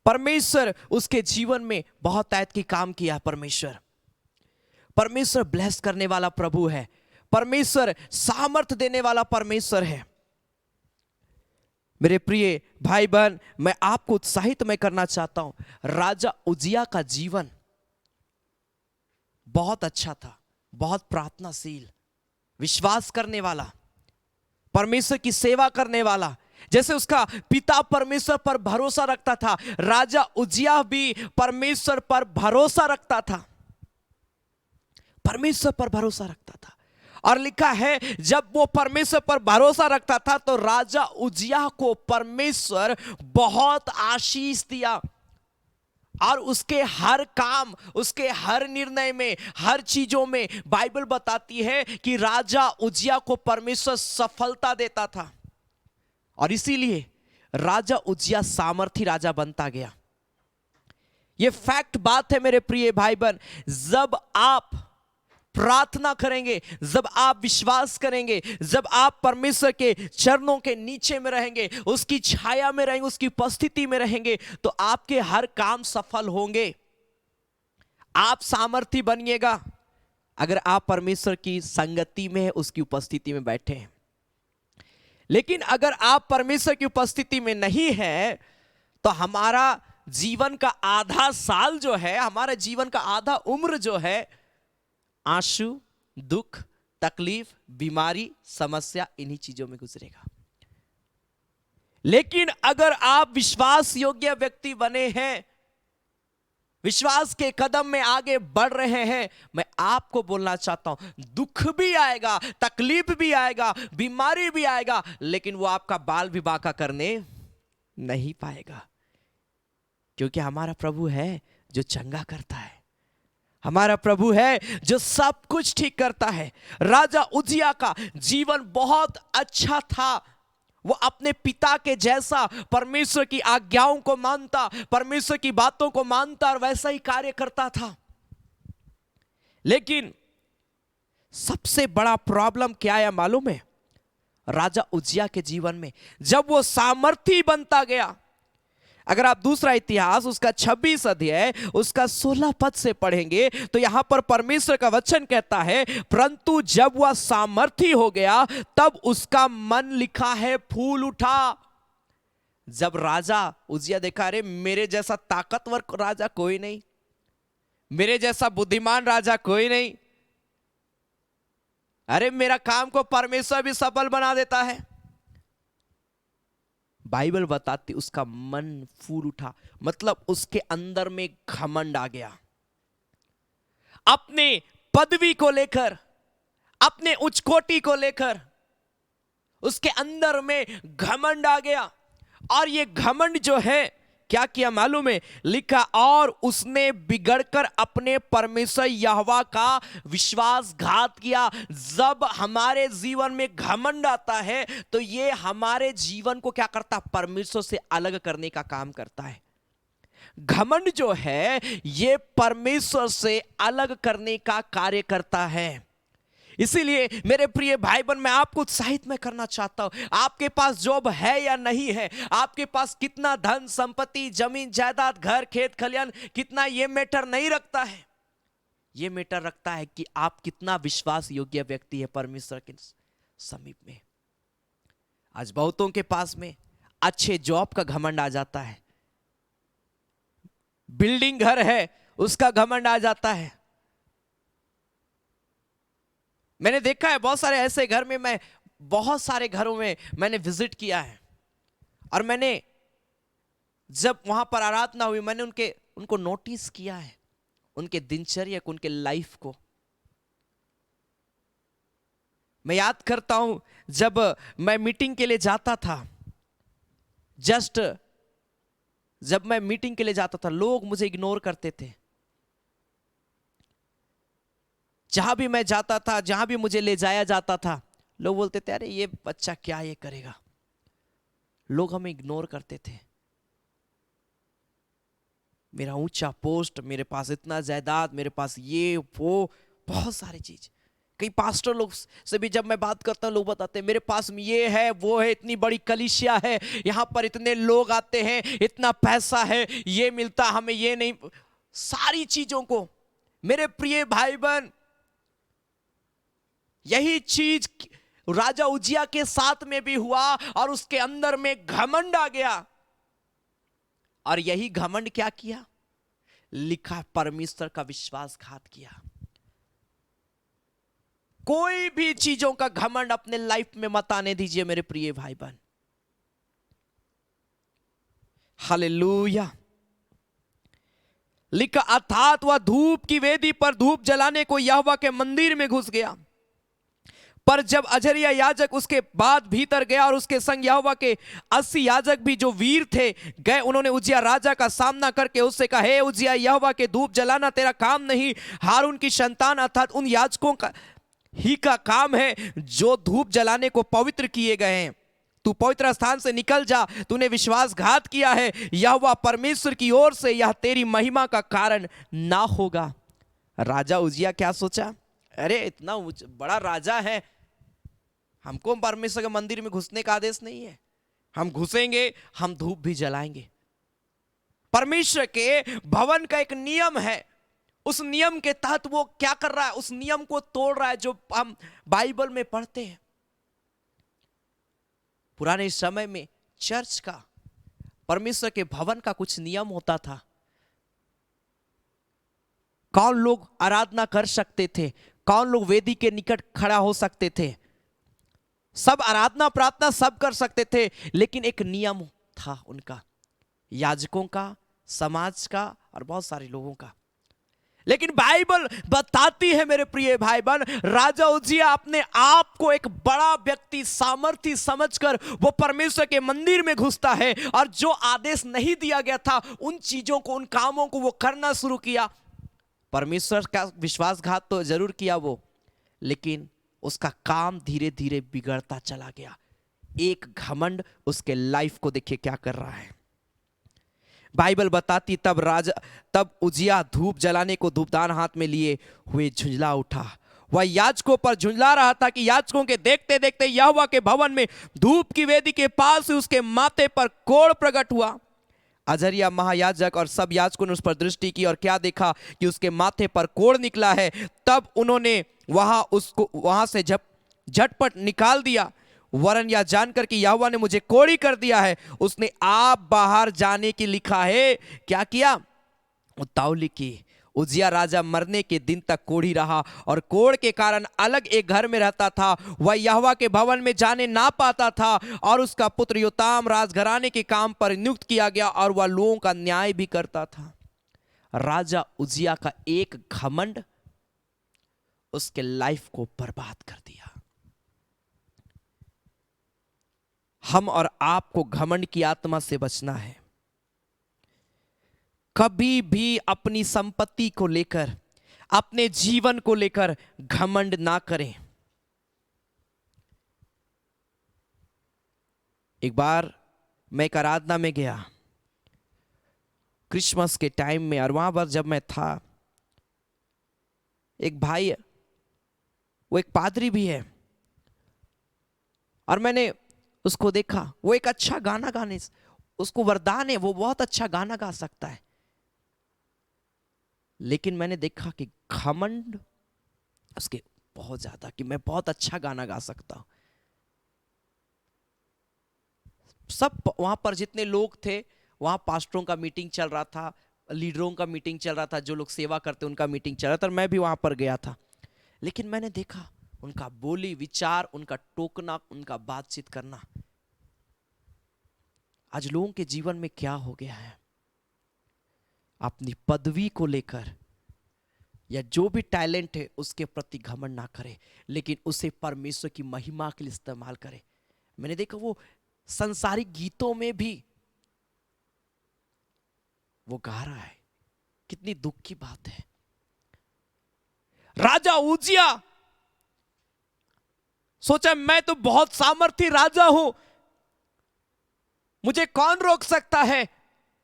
[SPEAKER 1] परमेश्वर उसके जीवन में बहुत ऐत की काम किया। परमेश्वर ब्लेस करने वाला प्रभु है। परमेश्वर सामर्थ देने वाला परमेश्वर है। मेरे प्रिय भाई बहन, मैं आपको उत्साहित मैं करना चाहता हूं, राजा उजिया का जीवन बहुत अच्छा था, बहुत प्रार्थनाशील, विश्वास करने वाला, परमेश्वर की सेवा करने वाला। जैसे उसका पिता परमेश्वर पर भरोसा रखता था, राजा उजिया भी परमेश्वर पर भरोसा रखता था, परमेश्वर पर भरोसा रखता था। और लिखा है जब वो परमेश्वर पर भरोसा रखता था तो राजा उजिया को परमेश्वर बहुत आशीष दिया। और उसके हर काम, उसके हर निर्णय में, हर चीजों में बाइबल बताती है कि राजा उजिया को परमेश्वर सफलता देता था। और इसीलिए राजा उजिया सामर्थी राजा बनता गया। यह फैक्ट बात है मेरे प्रिय भाई बहन। जब आप प्रार्थना करेंगे, जब आप विश्वास करेंगे, जब आप परमेश्वर के चरणों के नीचे में रहेंगे, उसकी छाया में रहेंगे, उसकी उपस्थिति में रहेंगे, तो आपके हर काम सफल होंगे। आप सामर्थी बनिएगा अगर आप परमेश्वर की संगति में, उसकी उपस्थिति में बैठे हैं। लेकिन अगर आप परमेश्वर की उपस्थिति में नहीं है तो हमारा जीवन का आधा साल जो है, हमारे जीवन का आधा उम्र जो है, आंसू, दुख, तकलीफ, बीमारी, समस्या, इन्हीं चीजों में गुजरेगा। लेकिन अगर आप विश्वास योग्य व्यक्ति बने हैं, विश्वास के कदम में आगे बढ़ रहे हैं, मैं आपको बोलना चाहता हूं, दुख भी आएगा, तकलीफ भी आएगा, बीमारी भी आएगा, लेकिन वो आपका बाल भी बांका करने नहीं पाएगा। क्योंकि हमारा प्रभु है जो चंगा करता है, हमारा प्रभु है जो सब कुछ ठीक करता है। राजा उजिया का जीवन बहुत अच्छा था। वो अपने पिता के जैसा परमेश्वर की आज्ञाओं को मानता, परमेश्वर की बातों को मानता और वैसा ही कार्य करता था। लेकिन सबसे बड़ा प्रॉब्लम क्या है मालूम है? राजा उजिया के जीवन में जब वो सामर्थी बनता गया, अगर आप दूसरा इतिहास उसका 26 अध्याय उसका 16 पद से पढ़ेंगे तो यहां पर परमेश्वर का वचन कहता है, परंतु जब वह सामर्थी हो गया तब उसका मन, लिखा है, फूल उठा। जब राजा उजिया देखा, अरे मेरे जैसा ताकतवर राजा कोई नहीं, मेरे जैसा बुद्धिमान राजा कोई नहीं, अरे मेरा काम को परमेश्वर भी सफल बना देता है, बाइबल बताती उसका मन फूल उठा। मतलब उसके अंदर में घमंड आ गया, अपने पदवी को लेकर, अपने उच्च कोटि को लेकर उसके अंदर में घमंड आ गया। और ये घमंड जो है
[SPEAKER 2] क्या किया मालूम है? लिखा, और उसने बिगड़कर अपने परमेश्वर यहोवा का विश्वासघात किया। जब हमारे जीवन में घमंड आता है तो ये हमारे जीवन को क्या करता? परमेश्वर से अलग करने का काम करता है। घमंड जो है ये परमेश्वर से अलग करने का कार्य करता है। इसीलिए मेरे प्रिय भाई बहन, मैं आपको उत्साहित मैं करना चाहता हूं। आपके पास जॉब है या नहीं है, आपके पास कितना धन संपत्ति, जमीन जायदाद, घर खेत खलियान कितना, ये मैटर नहीं रखता है। ये मैटर रखता है कि आप कितना विश्वास योग्य व्यक्ति है परमेश्वर के समीप में। आज बहुतों के पास में अच्छे जॉब का घमंड आ जाता है, बिल्डिंग घर है उसका घमंड आ जाता है। मैंने देखा है बहुत सारे ऐसे घर में, मैं बहुत सारे घरों में मैंने विजिट किया है, और मैंने जब वहां पर आराधना हुई मैंने उनको नोटिस किया है, उनके दिनचर्या को, उनके लाइफ को। मैं याद करता हूं जब मैं मीटिंग के लिए जाता था, जब मैं मीटिंग के लिए जाता था लोग मुझे इग्नोर करते थे। जहां भी मैं जाता था, जहां भी मुझे ले जाया जाता था, लोग बोलते थे अरे ये बच्चा क्या ये करेगा। लोग हमें इग्नोर करते थे। मेरा ऊंचा पोस्ट, मेरे पास इतना जायदाद, मेरे पास ये वो बहुत सारी चीज। कई पास्टर लोग से भी जब मैं बात करता हूं, लोग बताते हैं मेरे पास में ये है वो है, इतनी बड़ी कलीसिया है, यहां पर इतने लोग आते हैं, इतना पैसा है, ये मिलता, हमें ये नहीं। सारी चीजों को मेरे प्रिय भाई बहन, यही चीज राजा उजिया के साथ में भी हुआ, और उसके अंदर में घमंड आ गया। और यही घमंड क्या किया? लिखा, परमेश्वर का विश्वासघात किया। कोई भी चीजों का घमंड अपने लाइफ में मत आने दीजिए मेरे प्रिय भाई बहन। हालेलुया। लिखा, अर्थात वह धूप की वेदी पर धूप जलाने को यहोवा के मंदिर में घुस गया। पर जब अजरिया याजक उसके बाद भीतर गया और उसके संग यहोवा के 80 याजक भी जो वीर थे गए, उन्होंने उजिया राजा का सामना करके उससे कहा, हे उजिया, यहोवा के धूप जलाना तेरा काम नहीं, हारून की संतान अर्थात उन याजकों का ही का काम है जो धूप जलाने को पवित्र किए गए हैं। तू पवित्र स्थान से निकल जा, तूने विश्वासघात किया है, यहोवा परमेश्वर की ओर से यह तेरी महिमा का कारण ना होगा। राजा उजिया क्या सोचा? अरे इतना बड़ा राजा है, हमको परमेश्वर के मंदिर में घुसने का आदेश नहीं है, हम घुसेंगे, हम धूप भी जलाएंगे। परमेश्वर के भवन का एक नियम है, उस नियम के तहत वो क्या कर रहा है? उस नियम को तोड़ रहा है जो हम बाइबल में पढ़ते हैं। पुराने समय में चर्च का, परमेश्वर के भवन का कुछ नियम होता था। कौन लोग आराधना कर सकते थे, कौन लोग वेदी के निकट खड़ा हो सकते थे, सब आराधना प्रार्थना सब कर सकते थे, लेकिन एक नियम था उनका, याजकों का, समाज का और बहुत सारे लोगों का। लेकिन बाइबल बताती है मेरे प्रिय भाई बहन, राजा उजिया अपने आप को एक बड़ा व्यक्ति, सामर्थी समझकर वो परमेश्वर के मंदिर में घुसता है, और जो आदेश नहीं दिया गया था उन चीजों को, उन कामों को वो करना शुरू किया। परमेश्वर का विश्वासघात तो जरूर किया वो, लेकिन उसका काम धीरे धीरे बिगड़ता चला गया। एक घमंड उसके लाइफ को देखिए क्या कर रहा है। बाइबल बताती तब उजिया धूप जलाने को धूपदान हाथ में लिए हुए झुंझला उठा। वह याजकों पर झुंझला रहा था कि याजकों के देखते देखते यहोवा के भवन में धूप की वेदी के पास से उसके माथे पर कोढ़ प्रकट हुआ। अजरिया महायाजक और सब याजकों ने उस पर दृष्टि की और क्या देखा कि उसके माथे पर कोढ़ निकला है। तब उन्होंने वहां से झटपट निकाल दिया, वरन यह जानकर कि यहोवा ने मुझे कोढ़ी कर दिया है, उसने आप बाहर जाने की लिखा है। क्या किया? उतावली की। उजिया राजा मरने के दिन तक कोढ़ी रहा और कोढ़ के कारण अलग एक घर में रहता था। वह यहोवा के भवन में जाने ना पाता था, और उसका पुत्र योताम राजघराने के काम पर नियुक्त किया गया और वह लोगों का न्याय भी करता था। राजा उजिया का एक घमंड उसके लाइफ को बर्बाद कर दिया। हम और आपको घमंड की आत्मा से बचना है। कभी भी अपनी संपत्ति को लेकर, अपने जीवन को लेकर घमंड ना करें। एक बार मैं एक आराधना में गया क्रिसमस के टाइम में, और वहां पर जब मैं था, एक भाई, वो एक पादरी भी है, और मैंने उसको देखा, वो एक अच्छा गाना गाने, उसको वरदान है, वो बहुत अच्छा गाना गा सकता है, लेकिन मैंने देखा कि घमंड उसके बहुत ज्यादा, कि मैं बहुत अच्छा गाना गा सकता हूं। सब वहां पर जितने लोग थे, वहां पास्टरों का मीटिंग चल रहा था, लीडरों का मीटिंग चल रहा था, जो लोग सेवा करते उनका मीटिंग चल रहा था, और मैं भी वहां पर गया था। लेकिन मैंने देखा उनका बोली विचार, उनका टोकना, उनका बातचीत करना, आज लोगों के जीवन में क्या हो गया है, अपनी पदवी को लेकर या जो भी टैलेंट है उसके प्रति घमंड ना करे, लेकिन उसे परमेश्वर की महिमा के लिए इस्तेमाल करे। मैंने देखा वो संसारिक गीतों में भी वो गा रहा है, कितनी दुख की बात है। राजा उजिया सोचा मैं तो बहुत सामर्थी राजा हूं, मुझे कौन रोक सकता है,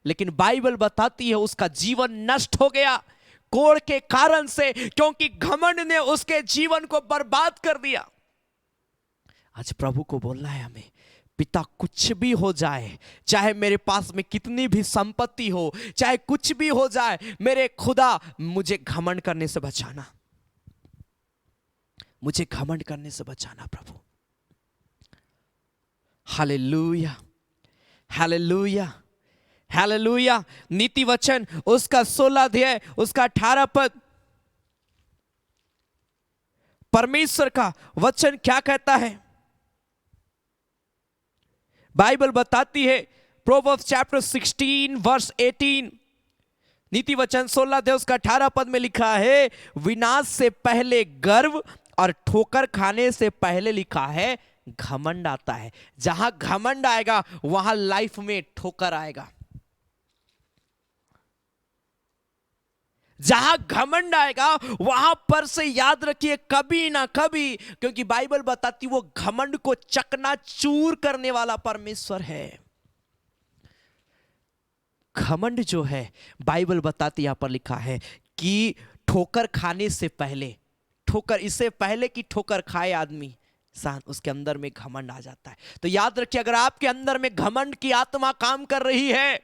[SPEAKER 2] लेकिन बाइबल बताती है उसका जीवन नष्ट हो गया कोढ़ के कारण से, क्योंकि घमंड ने उसके जीवन को बर्बाद कर दिया। आज प्रभु को बोलना है हमें, पिता कुछ भी हो जाए, चाहे मेरे पास में कितनी भी संपत्ति हो, चाहे कुछ भी हो जाए, मेरे खुदा मुझे घमंड करने से बचाना, मुझे घमंड करने से बचाना प्रभु। Hallelujah, hallelujah, hallelujah. नीति वचन उसका 16 अध्याय उसका 18 पद, परमेश्वर का वचन क्या कहता है? बाइबल बताती है, प्रोवर्ब्स चैप्टर 16 वर्स 18, नीति वचन 16 अध्याय उसका 18 पद में लिखा है, विनाश से पहले गर्व और ठोकर खाने से पहले लिखा है घमंड आता है। जहां घमंड आएगा वहां लाइफ में ठोकर आएगा। जहां घमंड आएगा वहां पर से याद रखिए कभी ना कभी, क्योंकि बाइबल बताती वो घमंड को चकनाचूर करने वाला परमेश्वर है। घमंड जो है बाइबल बताती, यहां पर लिखा है कि ठोकर खाने से पहले, ठोकर इससे पहले कि ठोकर खाए आदमी इंसान, उसके अंदर में घमंड आ जाता है। तो याद रखिए, अगर आपके अंदर में घमंड की आत्मा काम कर रही है,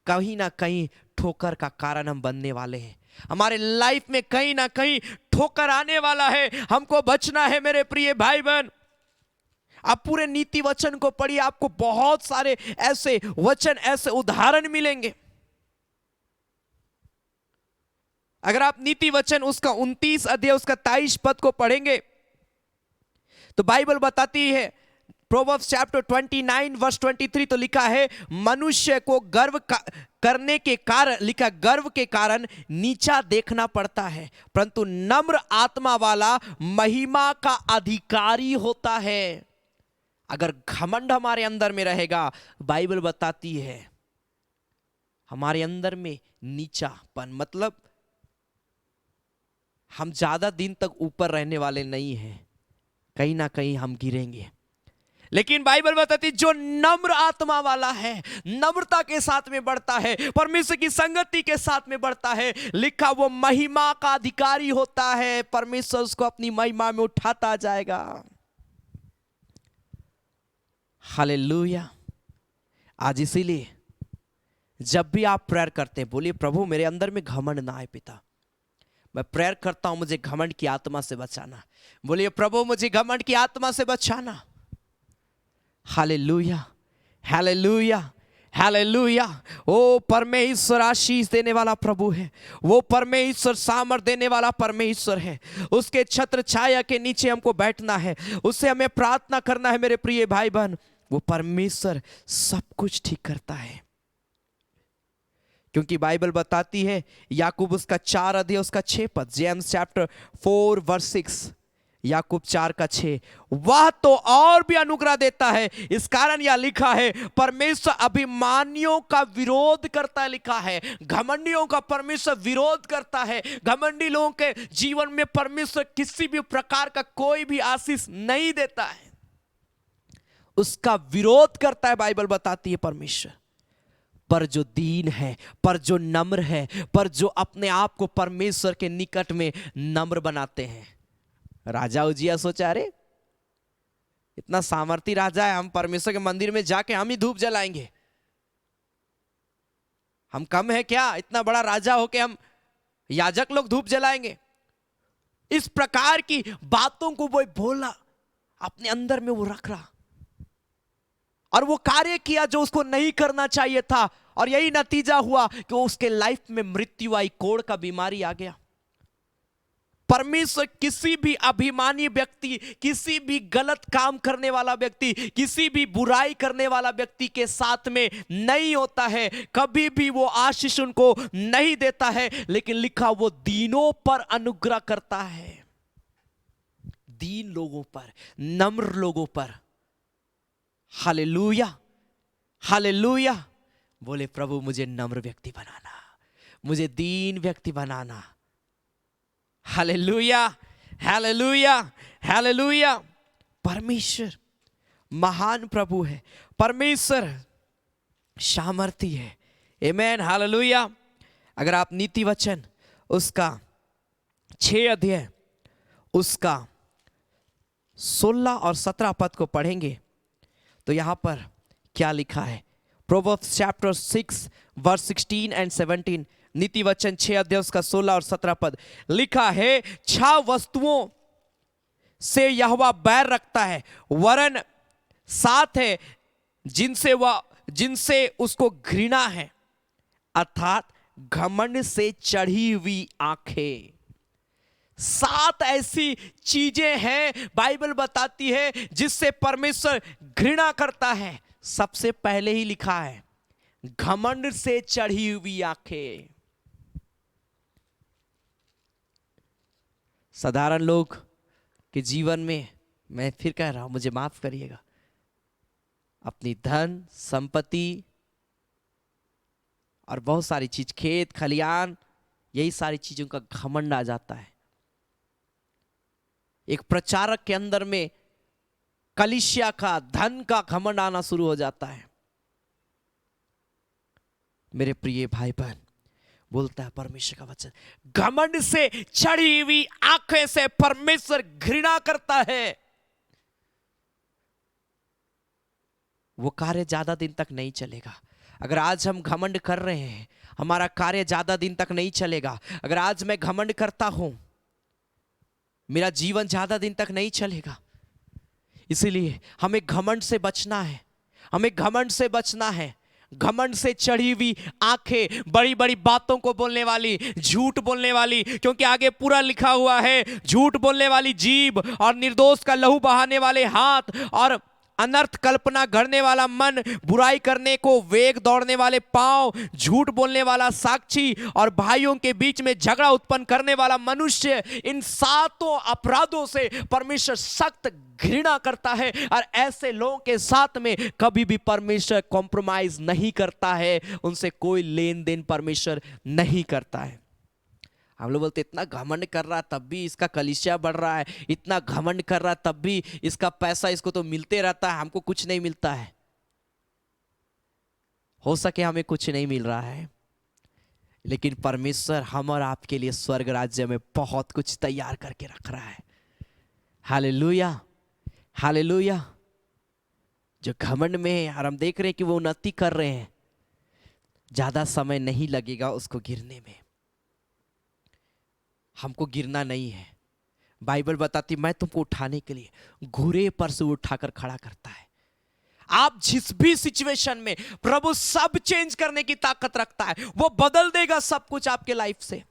[SPEAKER 2] कहीं ना कहीं ठोकर का कारण हम बनने वाले हैं। हमारे लाइफ में कहीं ना कहीं ठोकर आने वाला है, हमको बचना है मेरे प्रिय भाई बहन। आप पूरे नीति वचन को पढ़िए, आपको बहुत सारे ऐसे वचन, ऐसे उदाहरण मिलेंगे। अगर आप नीति वचन उसका 29 अध्याय उसका 23 पद को पढ़ेंगे तो बाइबल बताती है, प्रोवर्ब्स चैप्टर 29 वर्स 23, तो लिखा है मनुष्य को करने के कारण, लिखा गर्व के कारण नीचा देखना पड़ता है, परंतु नम्र आत्मा वाला महिमा का अधिकारी होता है। अगर घमंड हमारे अंदर में रहेगा, बाइबल बताती है हमारे अंदर में नीचापन, मतलब हम ज्यादा दिन तक ऊपर रहने वाले नहीं हैं, कहीं ना कहीं हम गिरेंगे। लेकिन बाइबल बताती जो नम्र आत्मा वाला है, नम्रता के साथ में बढ़ता है, परमेश्वर की संगति के साथ में बढ़ता है, लिखा वो महिमा का अधिकारी होता है, परमेश्वर उसको अपनी महिमा में उठाता जाएगा। हालेलुया। आज इसीलिए जब भी आप प्रेयर करते हैं, बोलिए प्रभु मेरे अंदर में घमंड ना आए पिता। मैं प्रेयर करता हूं मुझे घमंड की आत्मा से बचाना। बोलिए प्रभु मुझे घमंड की आत्मा से बचाना। Hallelujah, hallelujah, hallelujah. ओ परमेश्वर आशीष देने वाला प्रभु है, वो परमेश्वर सामर्थ देने वाला परमेश्वर है। उसके छत्र छाया के नीचे हमको बैठना है, उससे हमें प्रार्थना करना है मेरे प्रिय भाई बहन। वो परमेश्वर सब कुछ ठीक करता है, क्योंकि बाइबल बताती है याकूब उसका 4 अध्याय उसका 6 पद, जेम्स चैप्टर 4 वर्स 6, याकूब 4:6, वह तो और भी अनुग्रह देता है। इस कारण यह लिखा है, परमेश्वर अभिमानियों का विरोध करता है। लिखा है घमंडियों का परमेश्वर विरोध करता है। घमंडी लोगों के जीवन में परमेश्वर किसी भी प्रकार का कोई भी आशीष नहीं देता है, उसका विरोध करता है। बाइबल बताती है परमेश्वर पर जो दीन है, पर जो नम्र है, पर जो अपने आप को परमेश्वर के निकट में नम्र बनाते हैं। राजा उजिया सोचा, अरे इतना सामर्थी राजा है, हम परमेश्वर के मंदिर में जाके हम ही धूप जलाएंगे, हम कम है क्या? इतना बड़ा राजा होके हम याजक लोग धूप जलाएंगे? इस प्रकार की बातों को वो बोला, अपने अंदर में वो रख रहा, और वो कार्य किया जो उसको नहीं करना चाहिए था, और यही नतीजा हुआ कि उसके लाइफ में मृत्यु आई, कोढ़ का बीमारी आ गया। परमेश्वर किसी भी अभिमानी व्यक्ति, किसी भी गलत काम करने वाला व्यक्ति, किसी भी बुराई करने वाला व्यक्ति के साथ में नहीं होता है। कभी भी वो आशीष उनको नहीं देता है, लेकिन लिखा वो दीनों पर अनुग्रह करता है, दीन लोगों पर, नम्र लोगों पर। Hallelujah, hallelujah. बोले प्रभु मुझे नम्र व्यक्ति बनाना, मुझे दीन व्यक्ति बनाना। Hallelujah, hallelujah, hallelujah. परमेश्वर महान प्रभु है, परमेश्वर सामर्थी है। आमेन, हालेलुया। अगर आप नीति वचन उसका 6 अध्याय उसका 16 और 17 पद को पढ़ेंगे तो यहां पर क्या लिखा है? प्रोवर्ब्स चैप्टर 6 वर्स 16 एंड 17, नीति वचन 6 अध्याय उसका 16 और 17 पद लिखा है, 6 वस्तुओं से यहोवा बैर रखता है, वरन 7 है जिनसे उसको घृणा है, अर्थात घमंड से चढ़ी हुई आंखें। 7 ऐसी चीजें हैं बाइबल बताती है जिससे परमेश्वर घृणा करता है। सबसे पहले ही लिखा है घमंड से चढ़ी हुई आंखें। साधारण लोग के जीवन में, मैं फिर कह रहा हूं, मुझे माफ करिएगा, अपनी धन संपत्ति और बहुत सारी चीज, खेत खलियान, यही सारी चीजों का घमंड आ जाता है। एक प्रचारक के अंदर में कलीसिया का, धन का घमंड आना शुरू हो जाता है। मेरे प्रिय भाई बहन, बोलता है परमेश्वर का वचन, घमंड से चढ़ी हुई आंखें से परमेश्वर घृणा करता है। वो कार्य ज्यादा दिन तक नहीं चलेगा। अगर आज हम घमंड कर रहे हैं, हमारा कार्य ज्यादा दिन तक नहीं चलेगा। अगर आज मैं घमंड करता हूं, मेरा जीवन ज्यादा दिन तक नहीं चलेगा। इसीलिए हमें घमंड से बचना है, हमें घमंड से बचना है। घमंड से चढ़ी हुई आंखें, बड़ी बड़ी बातों को बोलने वाली, झूठ बोलने वाली, क्योंकि आगे पूरा लिखा हुआ है, झूठ बोलने वाली जीभ और निर्दोष का लहू बहाने वाले हाथ और अनर्थ कल्पना गढ़ने वाला मन, बुराई करने को वेग दौड़ने वाले पांव, झूठ बोलने वाला साक्षी और भाइयों के बीच में झगड़ा उत्पन्न करने वाला मनुष्य, इन 7 अपराधों से परमेश्वर सख्त घृणा करता है। और ऐसे लोगों के साथ में कभी भी परमेश्वर कॉम्प्रोमाइज नहीं करता है, उनसे कोई लेन देन परमेश्वर नहीं करता है। हम लोग बोलते इतना घमंड कर रहा है तब भी इसका कलीसिया बढ़ रहा है, इतना घमंड कर रहा है तब भी इसका पैसा इसको तो मिलते रहता है, हमको कुछ नहीं मिलता है। हो सके हमें कुछ नहीं मिल रहा है, लेकिन परमेश्वर हम और आपके लिए स्वर्ग राज्य में बहुत कुछ तैयार करके रख रहा है। Hallelujah, hallelujah. जो घमंड में, और हम देख रहे हैं कि वो उन्नति कर रहे हैं, ज्यादा समय नहीं लगेगा उसको गिरने में। हमको गिरना नहीं है। बाइबल बताती मैं तुमको उठाने के लिए घोड़े पर से उठाकर खड़ा करता है। आप जिस भी सिचुएशन में, प्रभु सब चेंज करने की ताकत रखता है, वो बदल देगा सब कुछ आपके लाइफ से।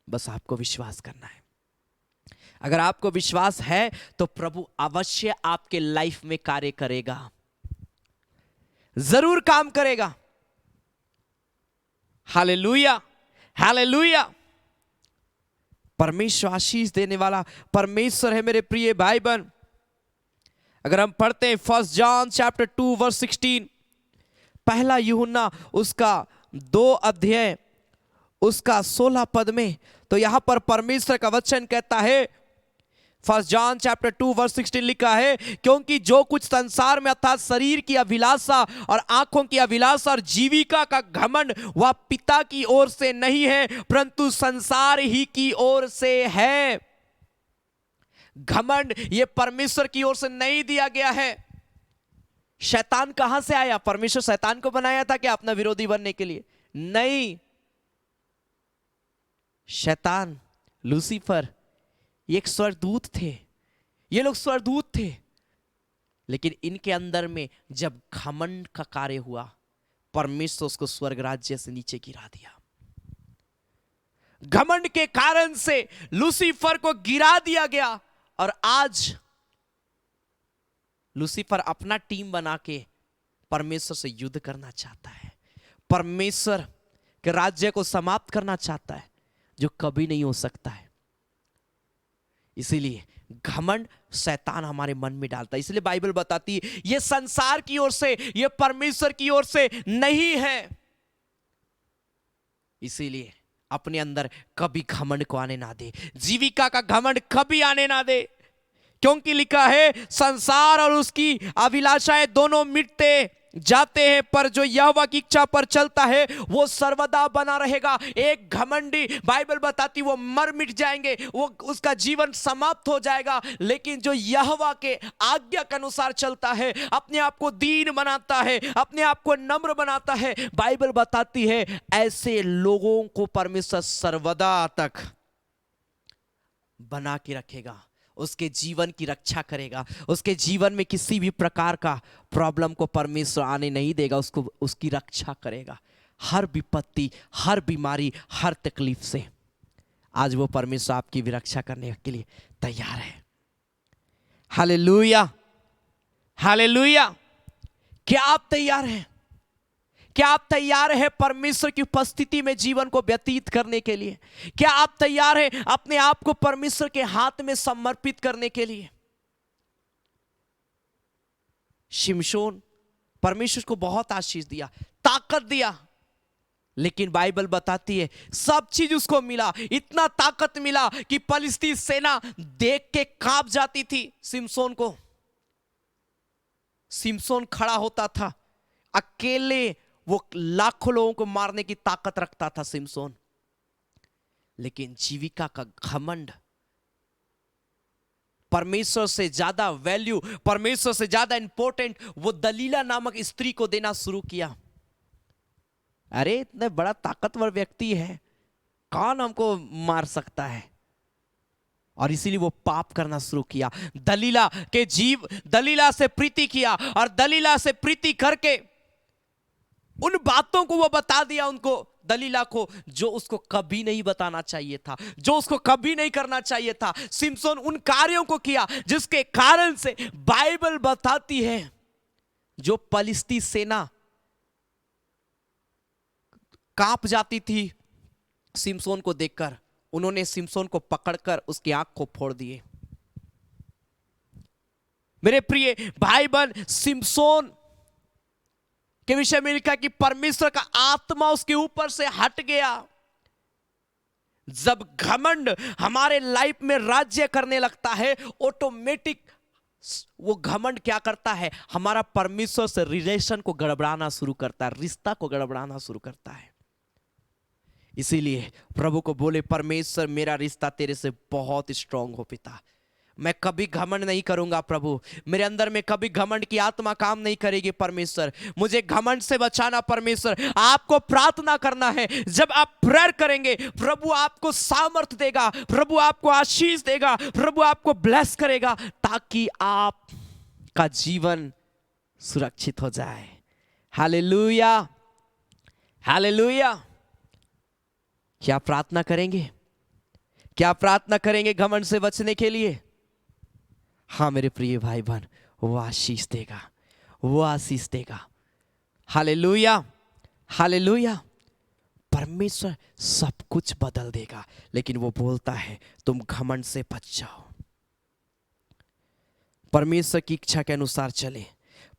[SPEAKER 2] बस आपको विश्वास करना है। अगर आपको विश्वास है तो प्रभु अवश्य आपके लाइफ में कार्य करेगा, जरूर काम करेगा। Hallelujah, hallelujah. परमेश्वर आशीष देने वाला परमेश्वर है मेरे प्रिय भाई बहन। अगर हम पढ़ते हैं 1 जॉन चैप्टर 2 वर्स 16, पहला यूहन्ना उसका 2 अध्याय उसका 16 पद में, तो यहां पर परमेश्वर का वचन कहता है, 1 जॉन चैप्टर 2 वर्स 16 लिखा है, क्योंकि जो कुछ संसार में अर्थात शरीर की अभिलाषा और आंखों की अभिलाषा और जीविका का घमंड वह पिता की ओर से नहीं है परंतु संसार ही की ओर से है। घमंड ये परमेश्वर की ओर से नहीं दिया गया है। शैतान कहां से आया? परमेश्वर शैतान को बनाया था क्या अपना विरोधी बनने के लिए? नहीं। शैतान, लूसीफर, ये एक स्वर्गदूत थे, ये लोग स्वर्गदूत थे, लेकिन इनके अंदर में जब घमंड का कार्य हुआ, परमेश्वर उसको स्वर्ग राज्य से नीचे गिरा दिया। घमंड के कारण से लूसीफर को गिरा दिया गया और आज लूसीफर अपना टीम बना के परमेश्वर से युद्ध करना चाहता है, परमेश्वर के राज्य को समाप्त करना चाहता है, जो कभी नहीं हो सकता है। इसीलिए घमंड शैतान हमारे मन में डालता है। इसलिए बाइबल बताती है ये संसार की ओर से, ये परमेश्वर की ओर से नहीं है। इसीलिए अपने अंदर कभी घमंड को आने ना दे, जीविका का घमंड कभी आने ना दे, क्योंकि लिखा है संसार और उसकी अभिलाषाएं दोनों मिटते जाते हैं, पर जो यहोवा की इच्छा पर चलता है वो सर्वदा बना रहेगा। एक घमंडी, बाइबल बताती वो मर मिट जाएंगे, वो उसका जीवन समाप्त हो जाएगा, लेकिन जो यहोवा के आज्ञा के अनुसार चलता है, अपने आप को दीन बनाता है, अपने आप को नम्र बनाता है, बाइबल बताती है ऐसे लोगों को परमेश्वर सर्वदा तक बना के रखेगा, उसके जीवन की रक्षा करेगा, उसके जीवन में किसी भी प्रकार का प्रॉब्लम को परमेश्वर आने नहीं देगा, उसको उसकी रक्षा करेगा हर विपत्ति, हर बीमारी, हर तकलीफ से। आज वो परमेश्वर आपकी भी रक्षा करने के लिए तैयार है। Hallelujah, hallelujah. क्या आप तैयार हैं? क्या आप तैयार हैं परमेश्वर की उपस्थिति में जीवन को व्यतीत करने के लिए? क्या आप तैयार हैं अपने आप को परमेश्वर के हाथ में समर्पित करने के लिए? शिमशोन, परमेश्वर को बहुत आशीष दिया, ताकत दिया, लेकिन बाइबल बताती है सब चीज उसको मिला, इतना ताकत मिला कि फलिस्ती सेना देख के कांप जाती थी शिमशोन को। शिमशोन खड़ा होता था अकेले, वो लाखों लोगों को मारने की ताकत रखता था शिमशोन, लेकिन जीविका का घमंड, परमेश्वर से ज्यादा वैल्यू, परमेश्वर से ज्यादा इंपॉर्टेंट वो दलीला नामक स्त्री को देना शुरू किया। अरे इतने बड़ा ताकतवर व्यक्ति है, कौन हमको मार सकता है? और इसीलिए वो पाप करना शुरू किया। दलीला से प्रीति किया, और दलीला से प्रीति करके उन बातों को वो बता दिया उनको, दलीला को, जो उसको कभी नहीं बताना चाहिए था, जो उसको कभी नहीं करना चाहिए था। शिमशोन उन कार्यों को किया जिसके कारण से बाइबल बताती है जो फलिस्ती सेना कांप जाती थी शिमशोन को देखकर, उन्होंने शिमशोन को पकड़कर उसकी आंख को फोड़ दिए। मेरे प्रिय भाई बहन, शिमशोन के विषय में लिखा कि परमेश्वर का आत्मा उसके ऊपर से हट गया। जब घमंड हमारे लाइफ में राज्य करने लगता है, ऑटोमेटिक वो घमंड क्या करता है, हमारा परमेश्वर से रिलेशन को गड़बड़ाना शुरू करता है, रिश्ता को गड़बड़ाना शुरू करता है। इसीलिए प्रभु को बोले, परमेश्वर मेरा रिश्ता तेरे से बहुत स्ट्रांग हो पिता, मैं कभी घमंड नहीं करूंगा प्रभु, मेरे अंदर में कभी घमंड की आत्मा काम नहीं करेगी परमेश्वर, मुझे घमंड से बचाना परमेश्वर। आपको प्रार्थना करना है, जब आप प्रेयर करेंगे प्रभु आपको सामर्थ देगा, प्रभु आपको आशीष देगा, प्रभु आपको ब्लेस करेगा, ताकि आपका जीवन सुरक्षित हो जाए। Hallelujah, hallelujah. क्या प्रार्थना करेंगे? क्या प्रार्थना करेंगे घमंड से बचने के लिए? हाँ मेरे प्रिय भाई बहन, वो आशीष देगा, वो आशीष देगा। Hallelujah, hallelujah.
[SPEAKER 1] परमेश्वर सब कुछ बदल देगा, लेकिन वो बोलता है तुम घमंड से बच जाओ, परमेश्वर की इच्छा के अनुसार चले,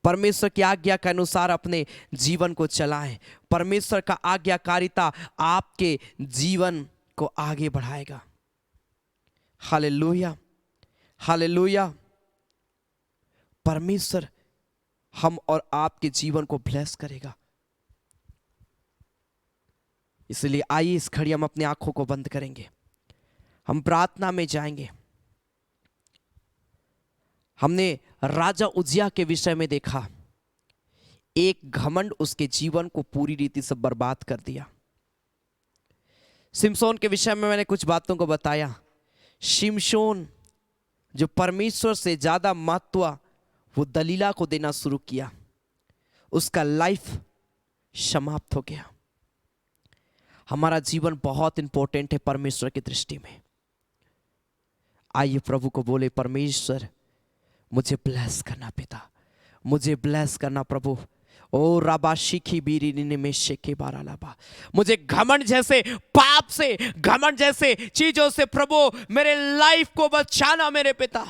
[SPEAKER 1] परमेश्वर की आज्ञा के अनुसार अपने जीवन को चलाएं। परमेश्वर का आज्ञाकारिता आपके जीवन को आगे बढ़ाएगा। Hallelujah, hallelujah. परमेश्वर हम और आपके जीवन को ब्लेस करेगा। इसलिए आइए इस घड़ी हम अपनी आंखों को बंद करेंगे, हम प्रार्थना में जाएंगे। हमने राजा उजिया के विषय में देखा, एक घमंड उसके जीवन को पूरी रीति से बर्बाद कर दिया। शिमशोन के विषय में मैंने कुछ बातों को बताया। शिमशोन जो परमेश्वर से ज्यादा महत्व वो दलीला को देना शुरू किया, उसका लाइफ समाप्त हो गया। हमारा जीवन बहुत इंपॉर्टेंट है परमेश्वर की दृष्टि में। आइए प्रभु को बोले, परमेश्वर मुझे ब्लेस करना पिता, मुझे ब्लेस करना प्रभु। ओ राबा शिखी बीरी में शेखे बारा लाबा, मुझे घमंड जैसे पाप से, घमंड जैसे चीजों से प्रभु मेरे लाइफ को बचाना मेरे पिता।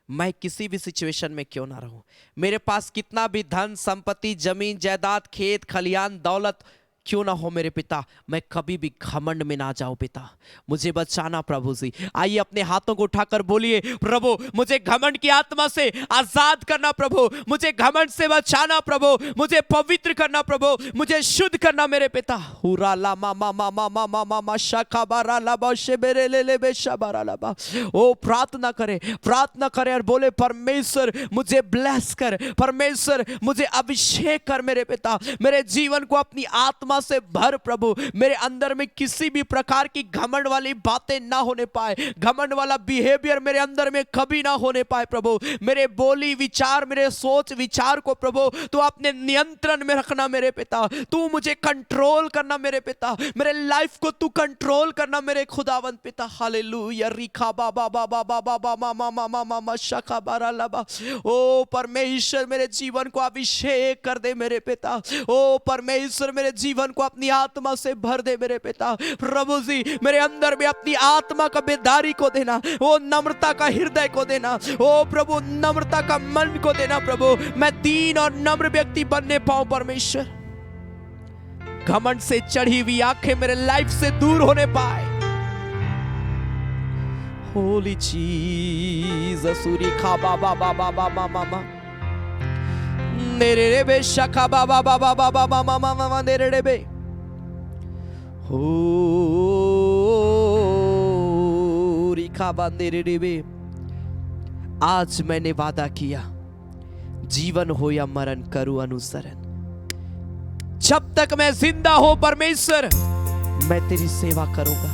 [SPEAKER 1] मैं किसी भी सिचुएशन में क्यों ना रहूं, मेरे पास कितना भी धन संपत्ति, जमीन जायदाद, खेत खलियान, दौलत क्यों ना हो मेरे पिता, मैं कभी भी घमंड में ना जाऊं पिता, मुझे बचाना प्रभु जी। आइए अपने हाथों को उठाकर बोलिए, प्रभु मुझे घमंड की आत्मा से आजाद करना प्रभु, मुझे घमंड से बचाना प्रभु, मुझे पवित्र करना प्रभु, मुझे शुद्ध करना मेरे पिता। हुरा ला मा मा मा मा मा मा मा मा शाखा बारा ला बा शेबेरे ले ले बे शाबारा ला बा। ओ प्रार्थना करे, प्रार्थना करे और बोले, परमेश्वर मुझे ब्लेस कर, परमेश्वर मुझे अभिषेक कर मेरे पिता, मेरे जीवन को अपनी आत्मा से भर प्रभु, मेरे अंदर में किसी भी प्रकार की घमंड वाली बातें ना होने पाए, घमंड वाला बिहेवियर मेरे अंदर में कभी ना होने पाए प्रभु। मेरे बोली विचार, मेरे सोच विचार को प्रभु तू अपने नियंत्रण में रखना मेरे पिता, तू मुझे कंट्रोल करना मेरे पिता, मेरे लाइफ को तू कंट्रोल करना मेरे खुदावंत पिता। हालेलुया। रिखा बाबा बाबा बाबा बाबा मामा मामा मशका बारा लबा। ओ परमेश्वर मेरे जीवन को अभिषेक कर दे मेरे पिता, ओ परमेश्वर मेरे जीवन को अपनी आत्मा से भर दे मेरे पिता। प्रभु जी मेरे अंदर में अपनी आत्मा का बेदारी को देना, वो नम्रता का हृदय को देना, ओ प्रभु नम्रता का मन को देना प्रभु, मैं दीन और नम्र व्यक्ति बनने पाऊं परमेश्वर। घमंड से चढ़ी हुई आंखें मेरे लाइफ से दूर होने पाए। होली जीसस रिखा बाबा बाबा बाबा मामा नेरे रे बे शखा बाबा बाबा बाबा मामा मामा नेरे रे बे। हो रिखा बा नेरे रे बे। आज मैंने वादा किया, जीवन हो या मरण करूं अनुसरण। जब तक मैं जिंदा हूं परमेश्वर मैं तेरी सेवा करूंगा।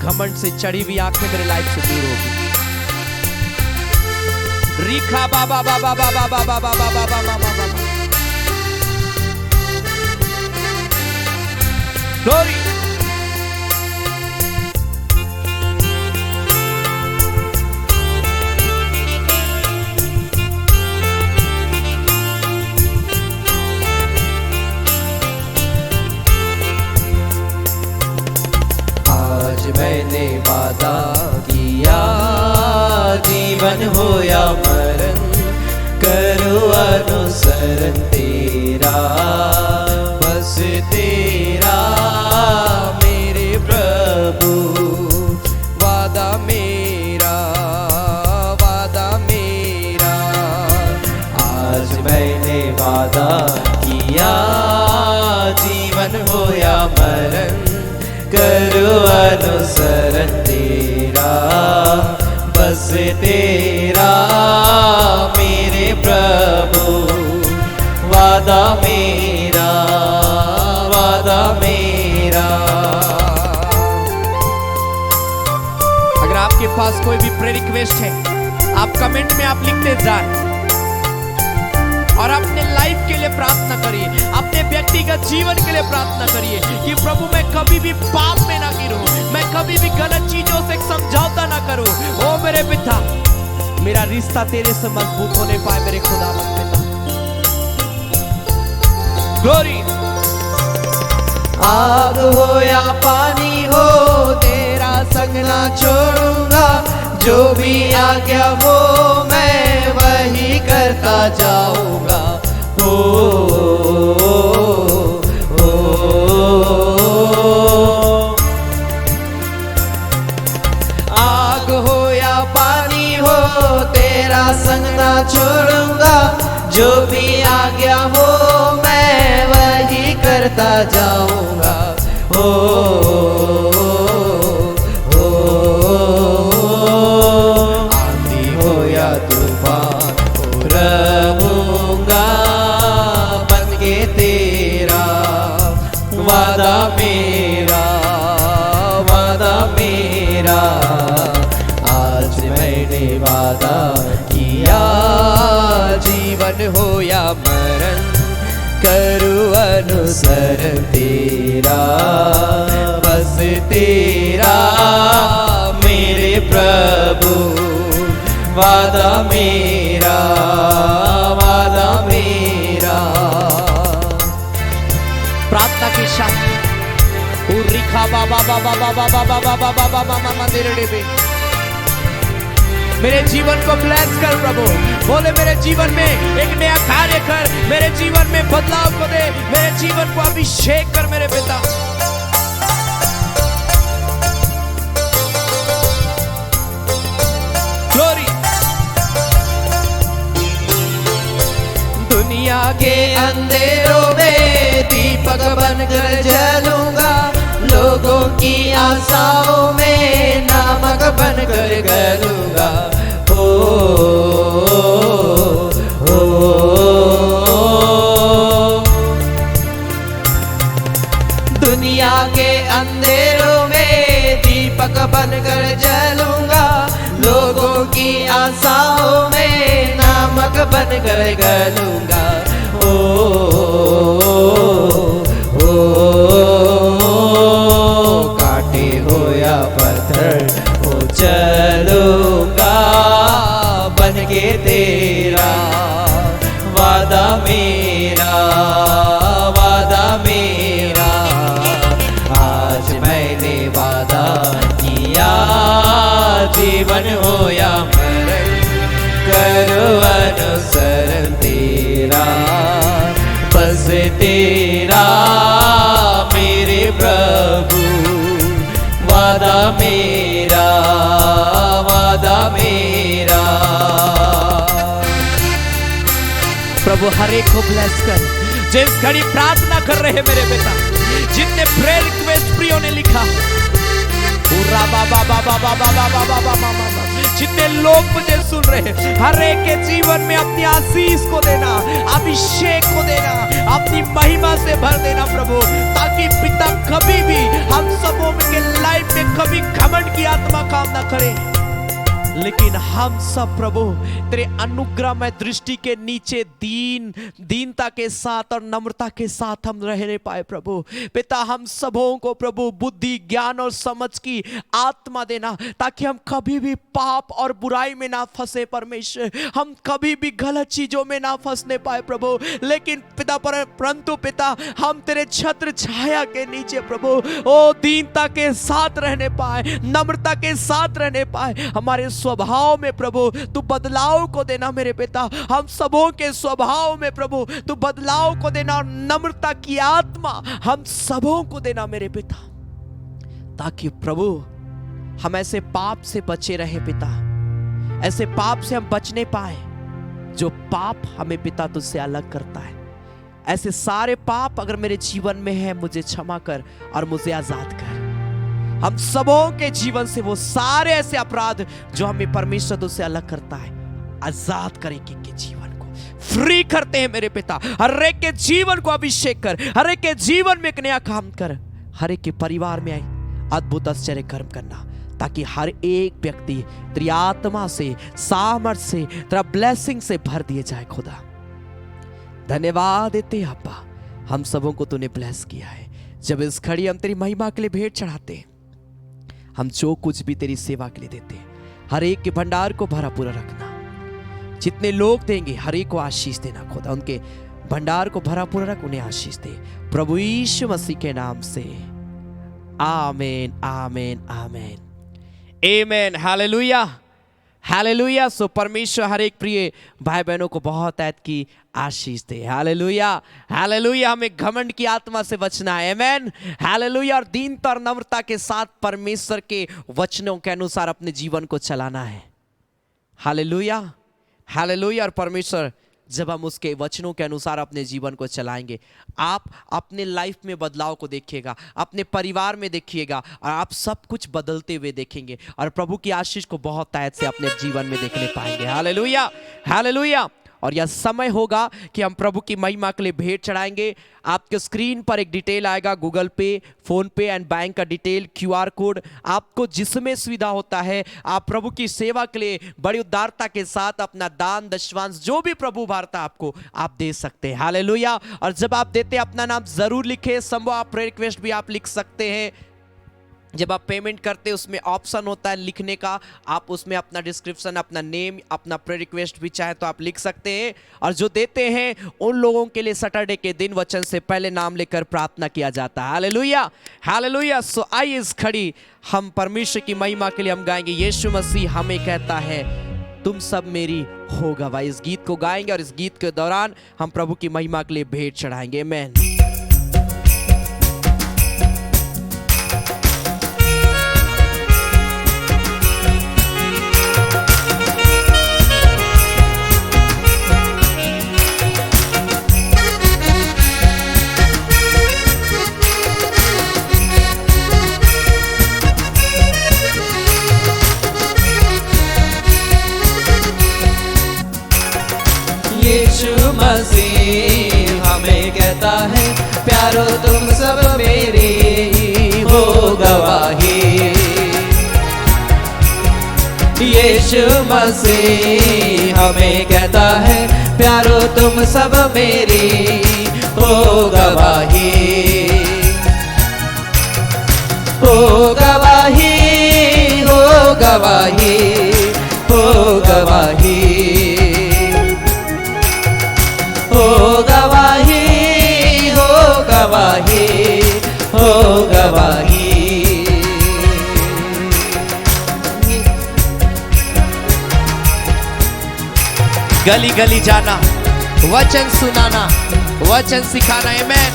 [SPEAKER 1] घमंड से चढ़ी हुई आंखें मेरे लाइफ से दूर होगी। रिखा बाबा बाबा बाबा बाबा बाबा बाबा बाबा ग्लोरी।
[SPEAKER 2] आज मैंने वादा किया, जीवन हो या मरण करो अनुसरण तेरा, बस तेरा मेरे प्रभु। वादा मेरा, वादा मेरा। आज मैंने वादा किया, जीवन हो या मरण करो अनुसरण तेरा, बस तेरा मेरे प्रभु। वादा मेरा, वादा मेरा।
[SPEAKER 1] अगर आपके पास कोई भी प्रेयर रिक्वेस्ट है, आप कमेंट में आप लिखते जाएं और अपने लाइफ के लिए प्रार्थना करिए, अपने व्यक्तिगत जीवन के लिए प्रार्थना करिए कि प्रभु मैं कभी भी पाप में ना गिरूं, मैं कभी भी गलत चीजों से समझौता ना करूं। ओ मेरे पिता, मेरा रिश्ता तेरे से मजबूत होने पाए मेरे खुदावंद पिता।
[SPEAKER 2] ग्लोरी।
[SPEAKER 1] आग हो या पानी हो तेरा संग ना छोड़ूंगा, जो भी आज्ञा हो मैं वही करता जाऊंगा। ओ, ओ, आग हो या पानी हो तेरा संग ना छोड़ूंगा, जो भी आज्ञा हो मैं वही करता जाऊंगा। ओ, ओ, आंधी हो या तूफान हो रहूंगा, बन के तेरा वादा मेरा, वादा मेरा। आज मैंने वादा किया, जीवन हो या मरण करूं अनुसरण तेरा, बस तेरा मेरे प्रभु, वादा मेरा, वादा मेरा। प्रार्थना के साथ उरिखा बाबा बाबा बाबा बाबा बाबा बाबा मामा मंदिर में मेरे जीवन को ब्लेस कर प्रभु। बोले मेरे जीवन में एक नया कार्य कर, मेरे जीवन में बदलाव को दे, मेरे जीवन को अभिषेक कर मेरे पिता। ग्लोरी। दुनिया के अंधेरों में दीपक बनकर जलूंगा, लोगों की आशाओं में नमक बनकर गलूंगा। ओ, ओ, दुनिया के अंधेरों में दीपक बनकर जलूंगा, लोगों की आशाओं में नमक बनकर गलूंगा। ओ, ओ, कांटे हो या पत्थर हो चलूंगा, बन के तेरा वादा मेरा, वादा मेरा। आज मैंने वादा किया, जीवन हो या मरण करो अनुसरण तेरा, बस तेरा मेरे प्रभु, वादा मेरा, वादा मेरा। प्रभु हर एक को ब्लेस कर, जिस घड़ी प्रार्थना कर रहे मेरे पिता, जितने प्रेयर रिक्वेस्ट प्रियो ने लिखा, जितने लोग मुझे सुन रहे, हर एक के जीवन में अपनी आशीष को देना, अभिषेक को देना, अपनी महिमा से भर देना प्रभु, ताकि पिता कभी भी हम सबों के लाइफ में कभी घमंड की आत्मा काम ना करे, लेकिन हम सब प्रभु तेरे अनुग्रहमय दृष्टि के नीचे दीनता के साथ और नम्रता के साथ हम रहने पाए प्रभु। पिता हम सबों को प्रभु बुद्धि ज्ञान और समझ की आत्मा देना, ताकि हम कभी भी पाप और बुराई में ना फंसे परमेश्वर, हम कभी भी गलत चीजों में ना फंसने पाए प्रभु, लेकिन पिता परंतु पिता हम तेरे छत्र छाया के नीचे प्रभु ओ दीनता के साथ रहने पाए, नम्रता के साथ रहने पाए। हमारे स्वभाव में प्रभु तू बदलाव को देना मेरे पिता, हम सबों के स्वभाव में प्रभु तू बदलाव को देना, और नम्रता की आत्मा हम सबों को देना मेरे पिता, ताकि प्रभु हम ऐसे पाप से बचे रहे पिता, ऐसे पाप से हम बचने पाए जो पाप हमें पिता तुझसे अलग करता है। ऐसे सारे पाप अगर मेरे जीवन में है मुझे क्षमा कर और मुझे आजाद कर। हम सबों के जीवन से वो सारे ऐसे अपराध जो हमें परमेश्वर तुझसे अलग करता है, आजाद कर एक एक के जीवन को, फ्री करते हैं मेरे पिता। हर एक के जीवन को अभिषेक कर, हर एक के जीवन में एक नया काम कर, हर एक के परिवार में आई अद्भुत आश्चर्य कर्म करना, ताकि हर एक व्यक्ति तेरी आत्मा से, सामर्थ से, तेरा ब्लेसिंग से भर दिए जाए। खुदा धन्यवाद देते अब्बा, हम सबों को तूने ब्लेस किया है। जब इस घड़ी हम तेरी महिमा के लिए भेंट चढ़ाते हैं, हम जो कुछ भी तेरी सेवा के लिए देते हैं, हर एक के भंडार को भरा पूरा रखना। जितने लोग देंगे हर एक को आशीष देना खुदा, उनके भंडार को भरा पूरा उन्हें आशीष दे, प्रभु यीशु मसीह के नाम से, आमीन आमीन आमीन
[SPEAKER 2] आमेन। Hallelujah hallelujah. सो परमेश्वर हर एक प्रिय भाई बहनों को बहुत ऐत की आशीष दे। Hallelujah hallelujah. हमें घमंड की आत्मा से बचना है, आमेन। हालेलुया। और दीनता और नम्रता के साथ परमेश्वर के वचनों के अनुसार अपने जीवन को चलाना है। Hallelujah hallelujah. और परमेश्वर जब हम उसके वचनों के अनुसार अपने जीवन को चलाएंगे, आप अपने लाइफ में बदलाव को देखिएगा, अपने परिवार में देखिएगा, और आप सब कुछ बदलते हुए देखेंगे और प्रभु की आशीष को बहुत तायत से अपने जीवन में देखने पाएंगे। Hallelujah hallelujah. और यह समय होगा कि हम प्रभु की महिमा के लिए भेंट चढ़ाएंगे। आपके स्क्रीन पर एक डिटेल आएगा, गूगल पे, फोन पे एंड बैंक का डिटेल, क्यूआर कोड। आपको जिसमें सुविधा होता है आप प्रभु की सेवा के लिए बड़ी उदारता के साथ अपना दान दशवांश जो भी प्रभु भारता आपको आप दे सकते हैं। हालेलुया। और जब आप देते हैं अपना नाम जरूर लिखे, संभव आप प्रेयर रिक्वेस्ट भी आप लिख सकते हैं। जब आप पेमेंट करते हैं उसमें ऑप्शन होता है लिखने का, आप उसमें अपना डिस्क्रिप्शन, अपना नेम, अपना प्रेयर रिक्वेस्ट भी चाहे तो आप लिख सकते हैं। और जो देते हैं उन लोगों के लिए सैटरडे के दिन वचन से पहले नाम लेकर प्रार्थना किया जाता है। Hallelujah hallelujah. सो आइए इस घड़ी हम परमेश्वर की महिमा के लिए हम गाएंगे, यीशु मसीह हमें कहता है तुम सब मेरी हो गवाही। इस गीत को गाएंगे और इस गीत के दौरान हम प्रभु की महिमा के लिए भेंट चढ़ाएंगे। आमीन।
[SPEAKER 3] यीशु मसीह हमें कहता है प्यारो तुम सब मेरी हो गवाही। यीशु मसीह हमें कहता है प्यारो तुम सब मेरी हो गवाही। हो गवाही हो गवाही हो गवाही हो गवाही हो गवाही हो गवाही।
[SPEAKER 2] गली गली जाना, वचन सुनाना, वचन सिखाना। आमीन।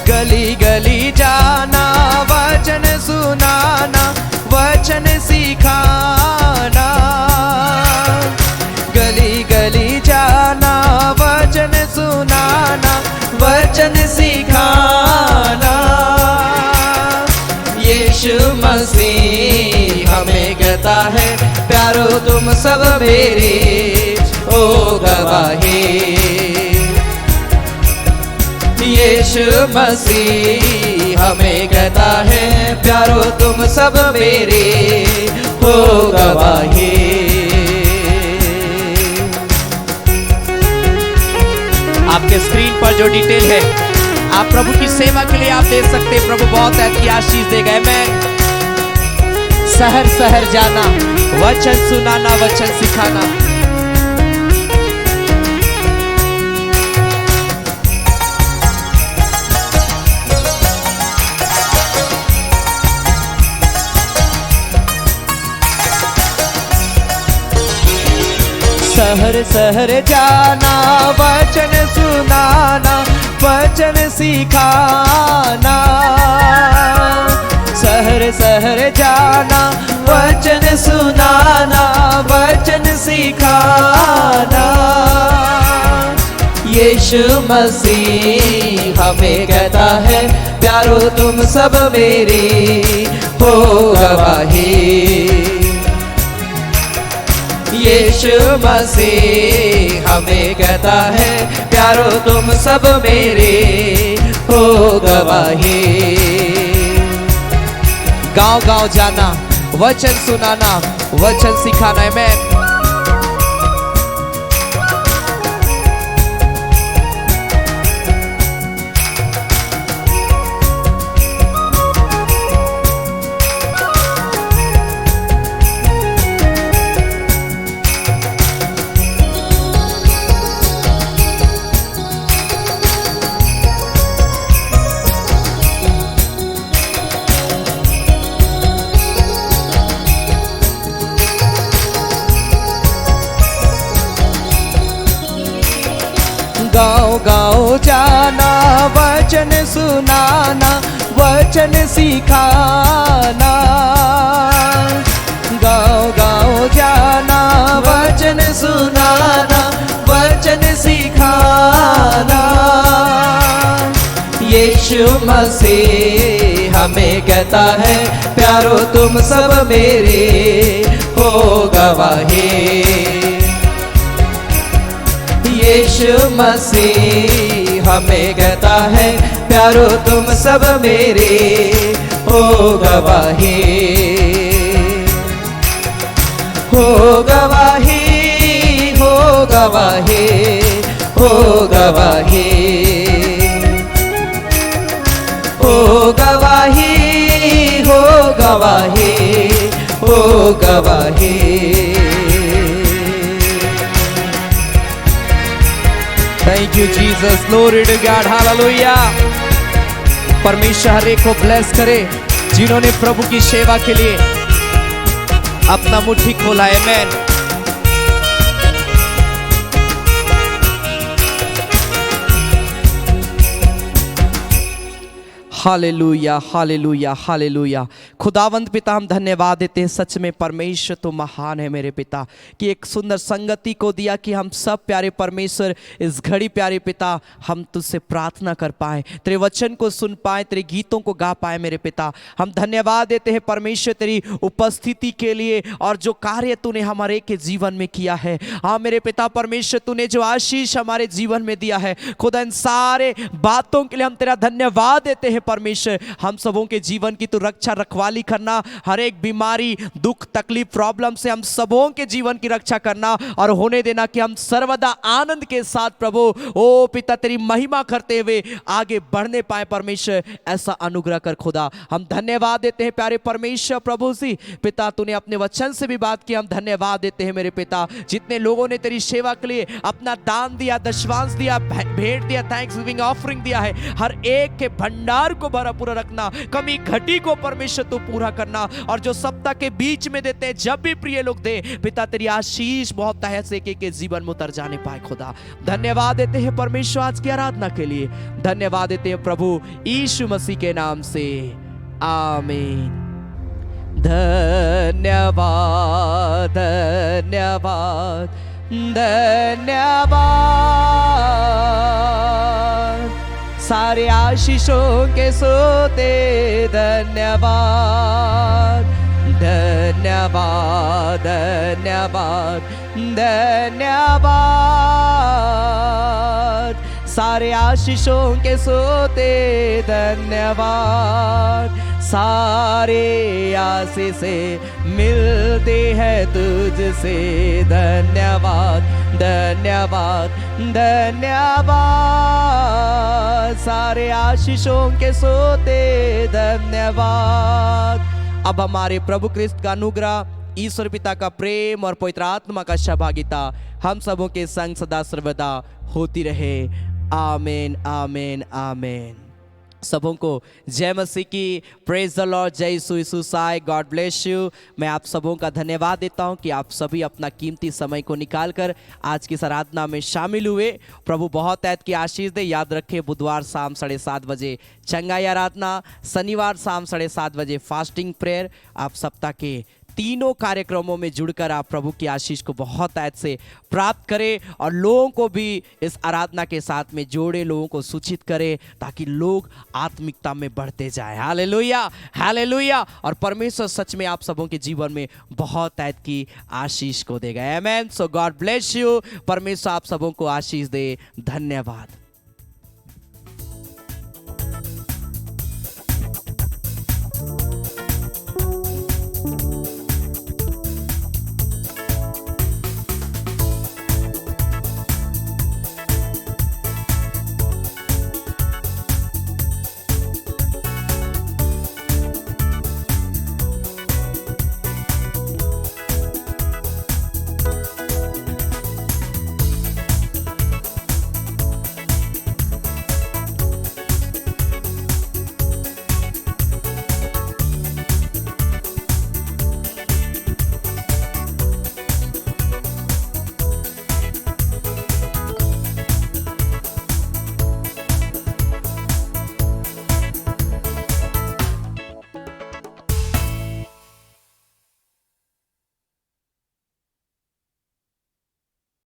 [SPEAKER 3] गली गली जाना, वचन सुनाना, वचन सिखाना। गली गली जाना, वचन सुनाना, वचन सिखाना। यीशु मसीह हमें कहता है प्यारो तुम सब मेरी हो गवाही। यीशु मसीह हमें कहता है प्यारो तुम सब मेरी हो गवाही।
[SPEAKER 2] आपके स्क्रीन पर जो डिटेल है आप प्रभु की सेवा के लिए आप दे सकते हैं। प्रभु बहुत अच्छी आशीष देगा। आमीन। शहर शहर जाना, वचन सुनाना, वचन सिखाना।
[SPEAKER 3] शहर शहर जाना, वचन सुनाना, वचन सिखाना। शहर शहर जाना, वचन सुनाना, वचन सिखाना। यीशु मसीह हमें कहता है प्यारो तुम सब मेरी हो गवाही। यीशु मसीह हमें कहता है प्यारो तुम सब मेरे हो गवाही।
[SPEAKER 2] गांव गांव जाना, वचन सुनाना, वचन सिखाना। आमीन।
[SPEAKER 3] गाँव गाँव जाना, वचन सुनाना, वचन सिखाना। गाँव गाँव जाना, वचन सुनाना, वचन सिखाना। यीशु मसीह हमें कहता है, प्यारो तुम सब मेरे हो गवाही। यीशु मसीह हमें कहता है, प्यारो तुम सब मेरे हो गवाही। हो गवाही, हो गवाही, हो गवाही, हो गवाही, हो गवाही, हो गवाही।
[SPEAKER 2] Thank you Jesus, glory to God, hallelujah. परमेश्वर हर एक को ब्लेस करे जिन्होंने प्रभु की सेवा के लिए अपना मुट्ठी खोला है। आमीन।
[SPEAKER 1] Hallelujah, hallelujah, hallelujah. खुदावंत पिता, हम धन्यवाद देते हैं, सच में परमेश्वर तो महान है मेरे पिता, कि एक सुंदर संगति को दिया कि हम सब प्यारे परमेश्वर इस घड़ी प्यारे पिता हम तुझसे प्रार्थना कर पाए, तेरे वचन को सुन पाए, तेरे गीतों को गा पाए मेरे पिता। हम धन्यवाद देते हैं परमेश्वर तेरी उपस्थिति के लिए और जो कार्य तूने हमारे के जीवन में किया है। हाँ मेरे पिता परमेश्वर, तूने जो आशीष हमारे जीवन में दिया है खुदा, इन सारे बातों के लिए हम तेरा धन्यवाद देते हैं परमेश्वर। हम सबों के जीवन की तू रक्षा रखवाली करना, हर एक बीमारी, दुख, तकलीफ, प्रॉब्लम से हम सबों के जीवन की रक्षा करना और होने देना कि हम सर्वदा आनंद के साथ प्रभु ओ पिता तेरी महिमा करते हुए आगे बढ़ने पाए परमेश्वर, ऐसा अनुग्रह कर खुदा। हम धन्यवाद देते हैं प्यारे परमेश्वर प्रभु जी पिता, तूने अपने वचन से भी बात की, हम धन्यवाद देते हैं मेरे पिता। जितने लोगों ने तेरी सेवा के लिए अपना दान दिया, दशवांश दिया, भेंट दिया, थैंक्स गिविंग ऑफरिंग दिया है, हर एक के भंडार को भरा पूरा रखना, कमी घटी को परमेश्वर तू पूरा करना। और जो सप्ताह के बीच में देते हैं, जब भी प्रिय लोग दे पिता, तेरी आशीष बहुत तह से के जीवन में उतर जाने पाए खुदा। धन्यवाद देते हैं परमेश्वर आज की आराधना के लिए, धन्यवाद देते हैं प्रभु यीशु मसीह के नाम से, आमीन। धन्यवाद, धन्यवाद, धन्यवाद, सारे आशीषों के सोते धन्यवाद, धन्यवाद, धन्यवाद, धन्यवाद, सारे आशीषों के सोते धन्यवाद। सारे आशीषें मिलते हैं तुझसे धन्यवाद, धन्यवाद, धन्यवाद, सारे आशीषों के सोते धन्यवाद। अब हमारे प्रभु क्रिस्त का अनुग्रह, ईश्वर पिता का प्रेम और पवित्र आत्मा का सहभागिता हम सबों के संग सदा सर्वदा होती रहे, आमीन, आमीन, आमीन। सबों को जय मसीह की, प्रेज द लॉर्ड, जय यीशु मसीह, गॉड ब्लेस यू। मैं आप सबों का धन्यवाद देता हूं कि आप सभी अपना कीमती समय को निकालकर आज की आराधना में शामिल हुए। प्रभु बहुत ऐत की आशीष दे। याद रखें, बुधवार शाम 7:30 बजे चंगाई आराधना, शनिवार शाम 7:30 बजे फास्टिंग प्रेयर। आप सप्ताह के तीनों कार्यक्रमों में जुड़कर आप प्रभु की आशीष को बहुत ऐत से प्राप्त करें और लोगों को भी इस आराधना के साथ में जोड़े, लोगों को सूचित करें ताकि लोग आत्मिकता में बढ़ते जाएं। Hallelujah, hallelujah. और परमेश्वर सच में आप सबों के जीवन में बहुत ऐत की आशीष को देगा। आमेन। सो गॉड ब्लेस यू। परमेश्वर आप सबों को आशीष दे। धन्यवाद।